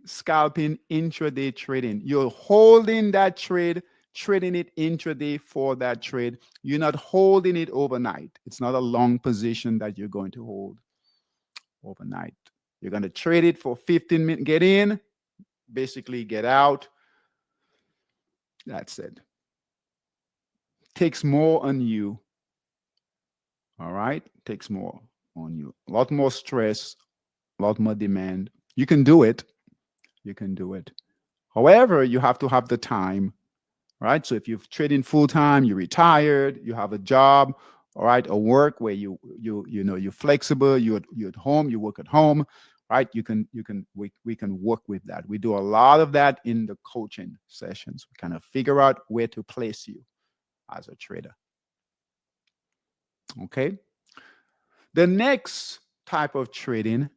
scalping, intraday trading. You're holding that trade, trading it intraday for that trade. You're not holding it overnight. It's not a long position that you're going to hold overnight. You're going to trade it for 15 minutes, get in, basically get out. That's it. Takes more on you. All right? Takes more on you. A lot more stress, a lot more demand. You can do it. You can do it. However, you have to have the time, right? So if you're trading full time, you're retired, you have a job, all right, a work where you're flexible, you're at home, you work at home, right? We can work with that. We do a lot of that in the coaching sessions. We kind of figure out where to place you as a trader. Okay. The next type of trading,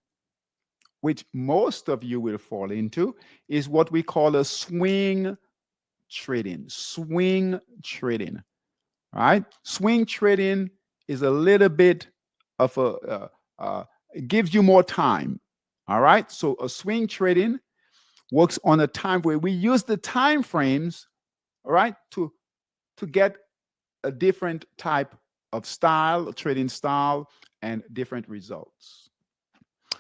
which most of you will fall into, is what we call a swing trading. Swing trading. All right. Swing trading is a little bit of it gives you more time. All right. So a swing trading works on a time where we use the time frames, all right, to get a different type of style, a trading style, and different results.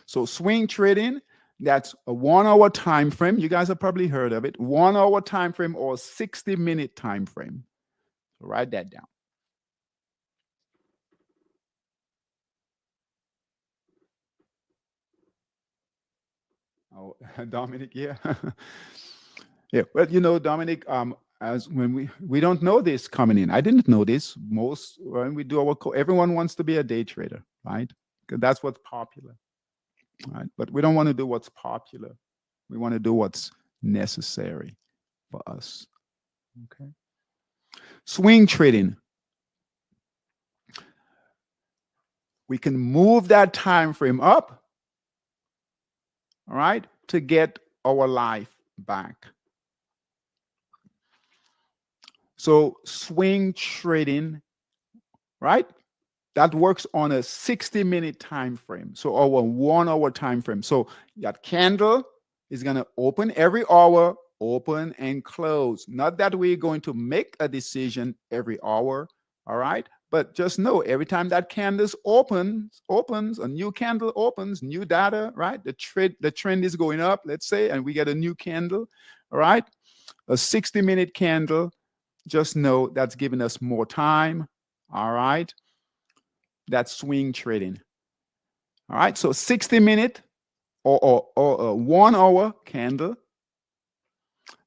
So swing trading, that's a 1 hour time frame. You guys have probably heard of it. 1 hour time frame or 60-minute time frame. So write that down. Oh, Dominic, yeah. Yeah, well, Dominic, as when we don't know this coming in. I didn't know this. Most when we do everyone wants to be a day trader, right? Because that's what's popular, right? But we don't want to do what's popular. We want to do what's necessary for us. Okay. Swing trading. We can move that time frame up, all right, to get our life back. So swing trading, right? That works on a 60-minute time frame. So our 1 hour time frame. So that candle is going to open every hour, open and close. Not that we're going to make a decision every hour, all right? But just know every time that candle opens, a new candle opens, new data, right? The trend is going up, let's say, and we get a new candle, all right? A 60-minute candle, just know that's giving us more time, all right? That's swing trading. All right, so 60-minute or a 1 hour candle.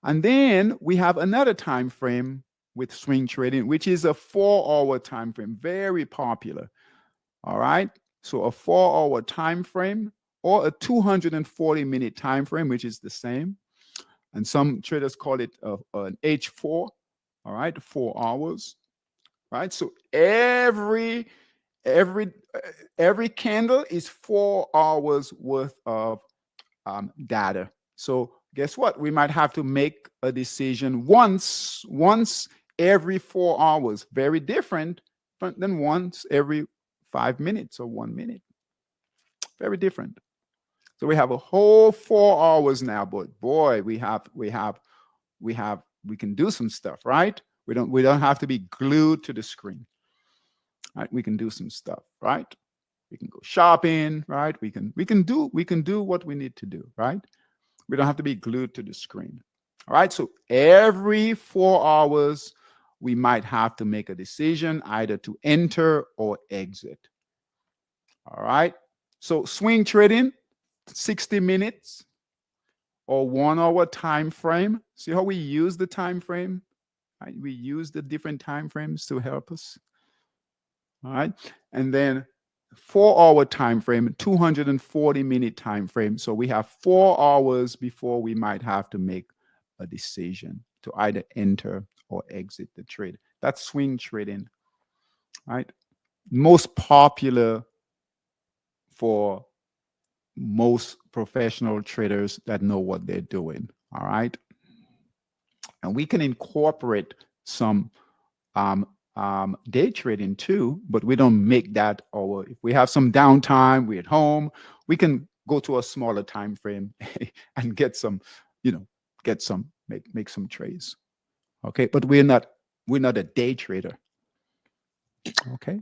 And then we have another time frame with swing trading, which is a 4-hour time frame, very popular. All right, so a 4-hour time frame or a 240-minute time frame, which is the same. And some traders call it an H4. All right, 4 hours. Right, so every candle is 4 hours worth of data. So guess what? We might have to make a decision once every 4 hours. Very different than once every 5 minutes or 1 minute. Very different. So we have a whole 4 hours now, but boy, we can do some stuff, right? We don't have to be glued to the screen. Right? We can do some stuff, right? We can go shopping, right? We can do what we need to do, right? We don't have to be glued to the screen. All right. So every 4 hours, we might have to make a decision either to enter or exit. All right. So swing trading, 60 minutes or 1 hour time frame. See how we use the time frame? right? We use the different time frames to help us. All right. And then 4 hour time frame, 240-minute time frame. So we have 4 hours before we might have to make a decision to either enter or exit the trade. That's swing trading, right? Most popular for most professional traders that know what they're doing. All right. And we can incorporate some day trading too, but we don't make that our. If we have some downtime, we're at home, we can go to a smaller time frame and get some, get some, make some trades. Okay, but we're not a day trader. Okay,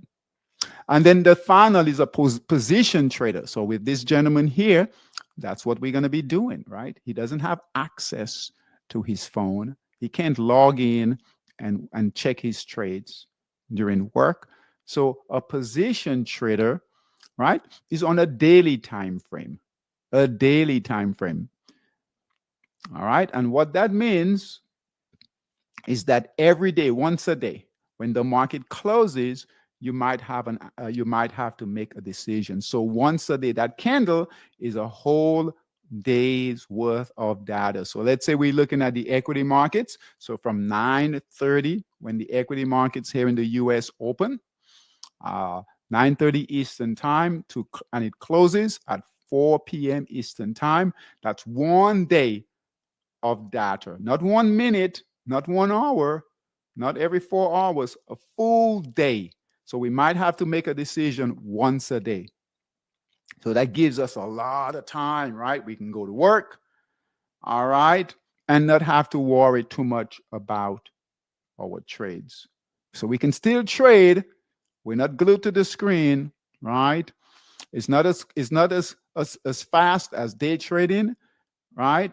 and then the final is a position trader. So with this gentleman here, that's what we're going to be doing, right? He doesn't have access to his phone. He can't log in and check his trades during work. So a position trader, right, is on a daily time frame. A daily time frame. All right. And what that means is that every day, once a day, when the market closes, you might have to make a decision. So once a day, that candle is a whole day's worth of data. So let's say we're looking at the equity markets. So from 9:30, when the equity markets here in the US open, 9:30 Eastern time and it closes at 4 p.m. Eastern time. That's 1 day of data, not 1 minute, not 1 hour, not every 4 hours, a full day. So we might have to make a decision once a day. So that gives us a lot of time, right? We can go to work, all right, and not have to worry too much about our trades. So we can still trade. We're not glued to the screen, right? It's not as fast as day trading, right?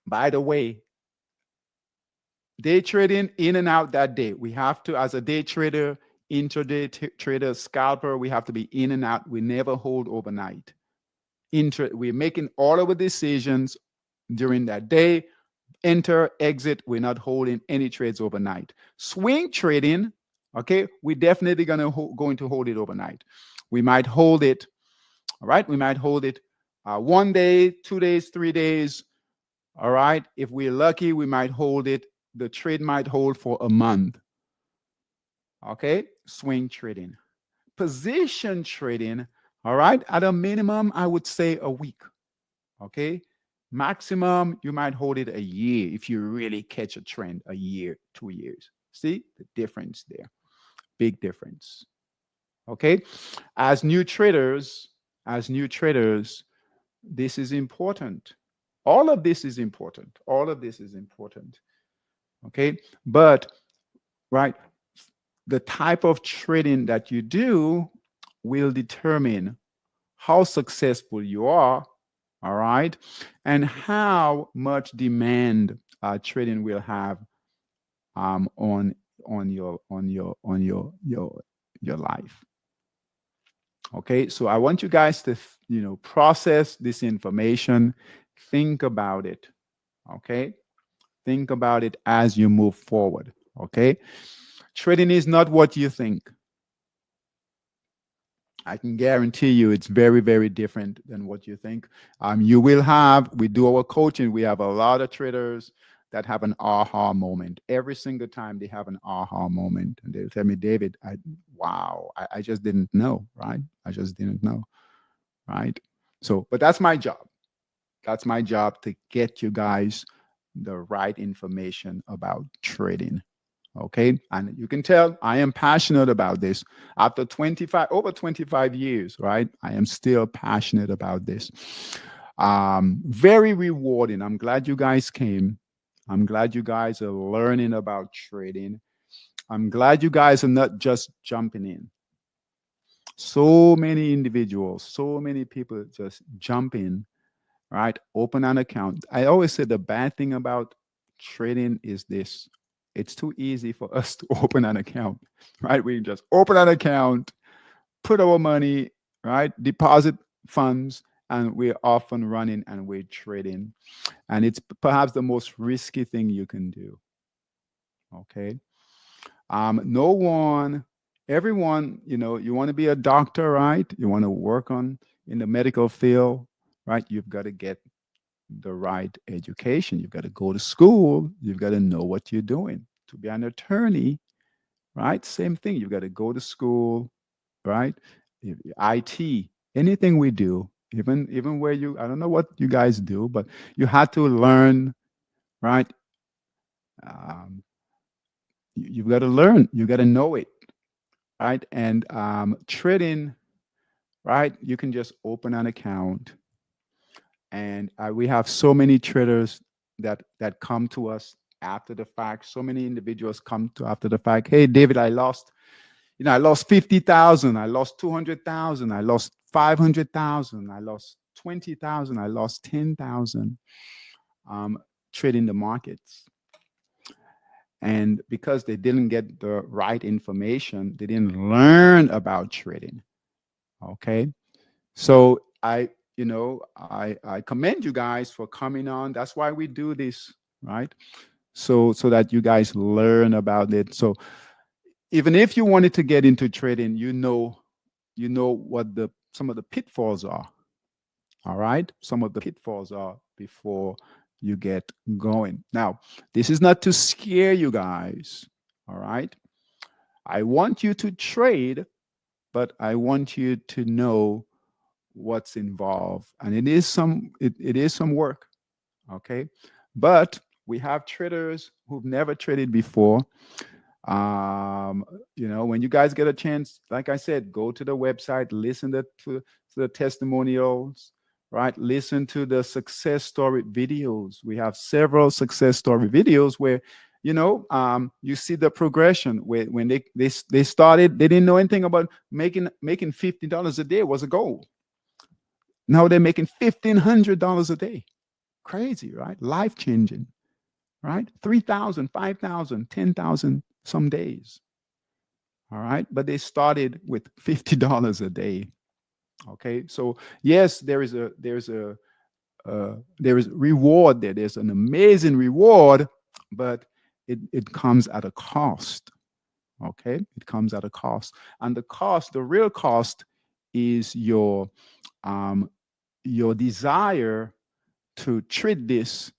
By the way, day trading in and out that day. We have to, as a day trader, intraday trader, scalper, we have to be in and out. We never hold overnight. We're making all of our decisions during that day. Enter, exit. We're not holding any trades overnight. Swing trading, okay, we're definitely going to hold it overnight. We might hold it, all right? We might hold it 1 day, 2 days, 3 days, all right? If we're lucky, we might hold it. The trade might hold for a month. Okay, swing trading. Position trading, all right, at a minimum, I would say a week. Okay, maximum, you might hold it a year if you really catch a trend, a year, 2 years. See the difference there? Big difference. Okay, as new traders, this is important. All of this is important. All of this is important. Okay, but right, the type of trading that you do will determine how successful you are, all right, and how much demand trading will have on your life. Okay, so I want you guys to process this information, think about it. Okay, think about it as you move forward. Okay, trading is not what you think. I can guarantee you it's very, very different than what you think. We do our coaching. We have a lot of traders that have an aha moment. Every single time they have an aha moment. And they'll tell me, David, I just didn't know, right? I just didn't know, right? So, but that's my job. That's my job to get you guys the right information about trading. Okay, and you can tell I am passionate about this. After over 25 years, right? I am still passionate about this. Very rewarding. I'm glad you guys came. I'm glad you guys are learning about trading. I'm glad you guys are not just jumping in. So many individuals, so many people just jump in, right? Open an account. I always say the bad thing about trading is this: it's too easy for us to open an account, right? We just open an account, put our money, right? Deposit funds, and we're often running and we're trading. And it's perhaps the most risky thing you can do. Okay. No one, everyone, you want to be a doctor, right? You want to work on in the medical field, right? You've got to get the right education. You've got to go to school. You've got to know what you're doing. To be an attorney, right? Same thing. You've got to go to school, right? IT, anything we do, even where you, I don't know what you guys do, but you had to learn, right? Um, you've got to learn. You got to know it, right? And trading, right? You can just open an account, and we have so many traders that come to us after the fact. So many individuals come to after the fact. Hey, David, I lost 50,000. I lost 200,000. I lost 500,000. I lost 20,000. I lost 10,000 trading the markets. And because they didn't get the right information, they didn't learn about trading. Okay. So I commend you guys for coming on. That's why we do this, right? So that you guys learn about it. So even if you wanted to get into trading, you know what the some of the pitfalls are. All right, some of the pitfalls are before you get going. Now, this is not to scare you guys. All right, I want you to trade, but I want you to know what's involved, and it is some work. Okay, but we have traders who've never traded before. um when you guys get a chance, like I said, go to the website, listen to the testimonials, right? Listen to the success story videos. We have several success story videos where you see the progression where when they started, they didn't know anything about making $50 a day was a goal. Now they're making $1,500 a day. Crazy, right? Life changing, right? 3,000, 5,000, 10,000 some days. All right. But they started with $50 a day. Okay. So yes, there is reward there. There's an amazing reward, but it comes at a cost. Okay. It comes at a cost. And the real cost is um your desire to treat this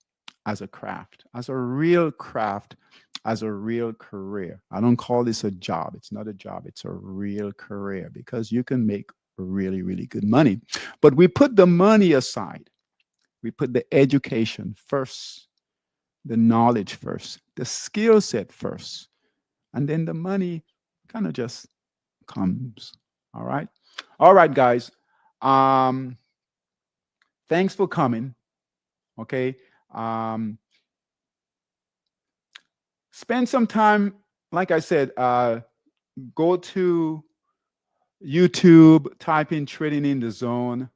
as a craft, as a real craft, as a real career. I don't call this a job. It's not a job. It's a real career because you can make really, really good money. But we put the money aside. We put the education first, the knowledge first, the skill set first, and then the money kind of just comes. All right. All right, guys. Um, Thanks for coming. Okay. Um, Spend some time, like I said, go to YouTube, type in Trading in the Zone.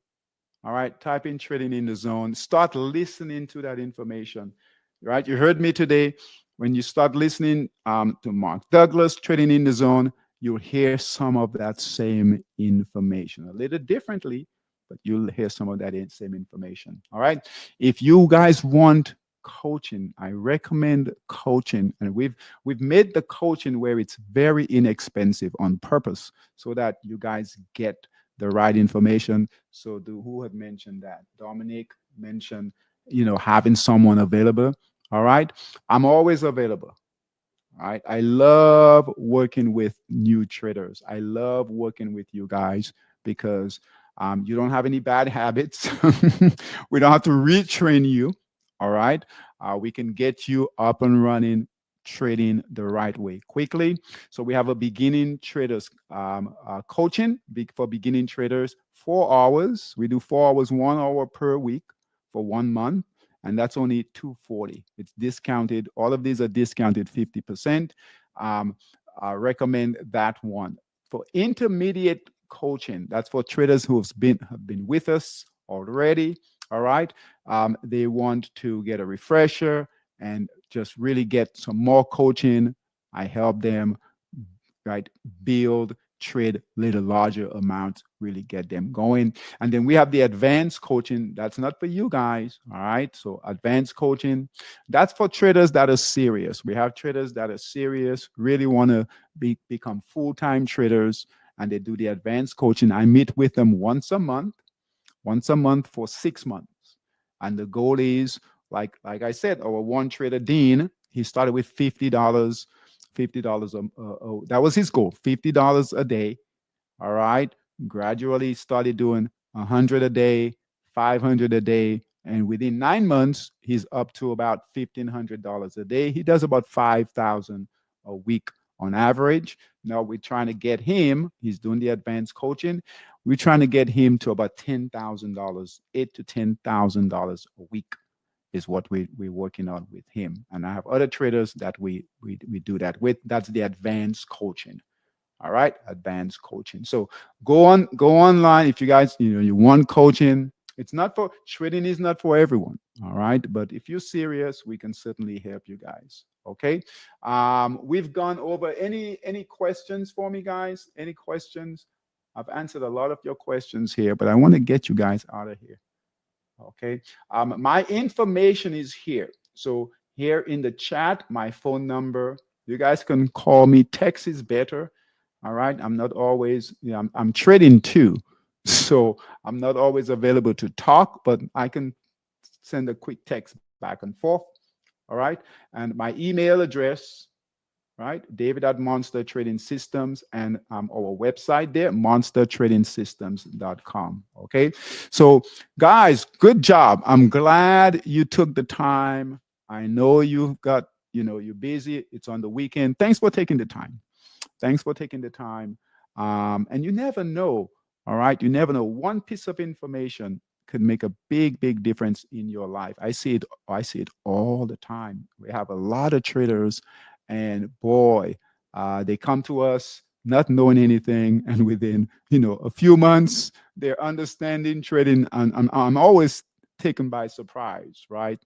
All right, type in Trading in the Zone. Start listening to that information. Right, you heard me today. When you start listening to Mark Douglas, Trading in the Zone, you'll hear some of that same information a little differently, but you'll hear some of that same information. All right. If you guys want coaching, I recommend coaching, and we've made the coaching where it's very inexpensive on purpose so that you guys get the right information. So who had mentioned that? Dominic mentioned, having someone available. All right. I'm always available. All right. I love working with new traders. I love working with you guys because you don't have any bad habits. We don't have to retrain you. All right. We can get you up and running, trading the right way quickly. So we have a beginning traders coaching for beginning traders, 4 hours. We do 4 hours, 1 hour per week for 1 month, and that's only 240. It's discounted. All of these are discounted 50%. I recommend that one. For intermediate coaching, that's for traders who have been with us already. All right. They want to get a refresher and just really get some more coaching. I help them, right, build trade little larger amounts, really get them going. And then we have the advanced coaching. That's not for you guys. All right. So advanced coaching, that's for traders that are serious. We have traders that are serious, really want to become full-time traders, and they do the advanced coaching. I meet with them once a month for 6 months. And the goal is, like I said, our one trader Dean, he started with $50, $50 that was his goal, $50 a day. All right. Gradually started doing 100 a day, 500 a day. And within 9 months, he's up to about $1,500 a day. He does about 5,000 a week on average. Now we're trying to get him, he's doing the advanced coaching. We're trying to get him to about $10,000, $8,000 to $10,000 a week is what we're working on with him. And I have other traders that we do that with. That's the advanced coaching. All right, advanced coaching. So go online if you guys, you want coaching. It's not for trading, is not for everyone. All right, but if you're serious, we can certainly help you guys. Okay. We've gone over any questions for me, guys? Any questions? I've answered a lot of your questions here, but I want to get you guys out of here. Okay. My information is here. So here in the chat, my phone number. You guys can call me. Text is better. All right. I'm not always, I'm trading too. So I'm not always available to talk, but I can send a quick text back and forth. All right. And my email address, right? David at Monster Trading Systems, and our website there, monstertradinsystems.com. Okay. So guys, good job. I'm glad you took the time. I know you've got, you're busy. It's on the weekend. Thanks for taking the time. Thanks for taking the time. And you never know, all right? You never know. One piece of information could make a big difference in your life. I see it all the time. We have a lot of traders, and boy, they come to us not knowing anything, and within a few months, they're understanding trading. And I'm always taken by surprise, right?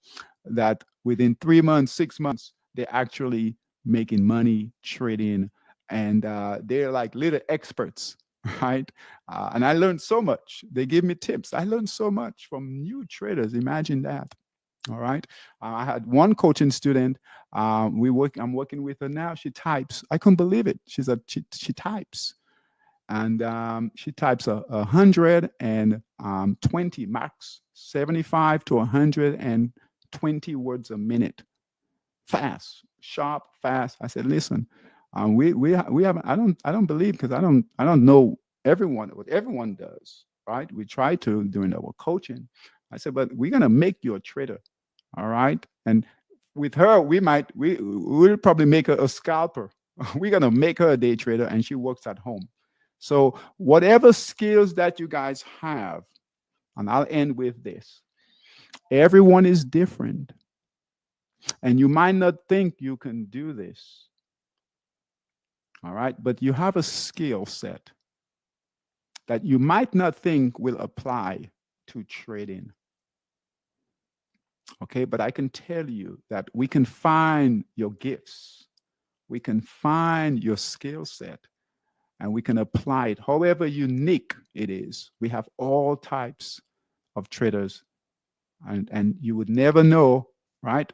That within 3 months, 6 months, they're actually making money trading, and they're like little experts, right? And I learned so much. They give me tips. I learned so much from new traders. Imagine that. All right. I had one coaching student. I'm working with her now. She types. I couldn't believe it. She types, and she types 120 max, 75 to 120 words a minute. Fast, sharp, fast. I said, listen, we haven't. I don't believe, because I don't know what everyone does, right? We try to during our coaching. I said, but we're gonna make you a trader, all right? And with her, we'll probably make her a scalper. We're gonna make her a day trader, and she works at home. So whatever skills that you guys have, and I'll end with this: everyone is different. And you might not think you can do this. All right. But you have a skill set that you might not think will apply to trading. Okay. But I can tell you that we can find your gifts, we can find your skill set, and we can apply it however unique it is. We have all types of traders, and you would never know, right?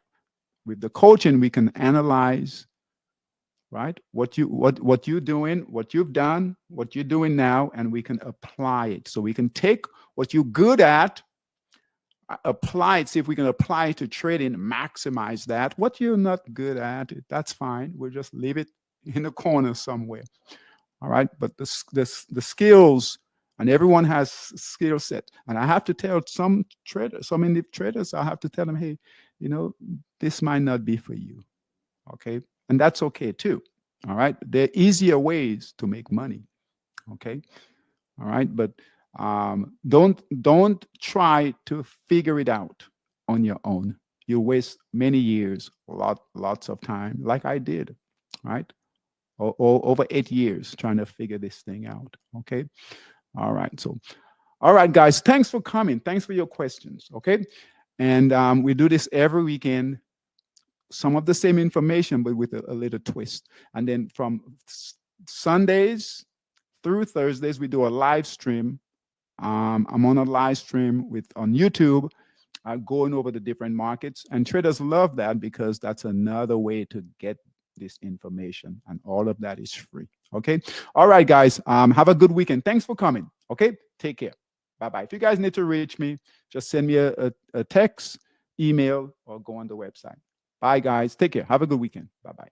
With the coaching, we can analyze, right, what you're doing, what you've done, what you're doing now, and we can apply it. So we can take what you're good at, apply it, see if we can apply it to trading, maximize that. What you're not good at, that's fine. We'll just leave it in the corner somewhere. All right. But the skills, and everyone has skill set. And I have to tell some indie traders, I have to tell them, hey, this might not be for you. Okay. And that's okay too. All right. There are easier ways to make money. Okay. All right. But don't try to figure it out on your own. You waste many years, lots of time, like I did, right? Over 8 years trying to figure this thing out. Okay. All right. So, all right, guys, thanks for coming. Thanks for your questions. Okay. And we do this every weekend. Some of the same information, but with a little twist. And then from Sundays, through Thursdays, we do a live stream. I'm on a live stream on YouTube, going over the different markets, and traders love that because that's another way to get this information, and all of that is free. Okay. All right, guys. Have a good weekend. Thanks for coming. Okay. Take care. Bye-bye. If you guys need to reach me, just send me a text, email, or go on the website. Bye, guys. Take care. Have a good weekend. Bye-bye.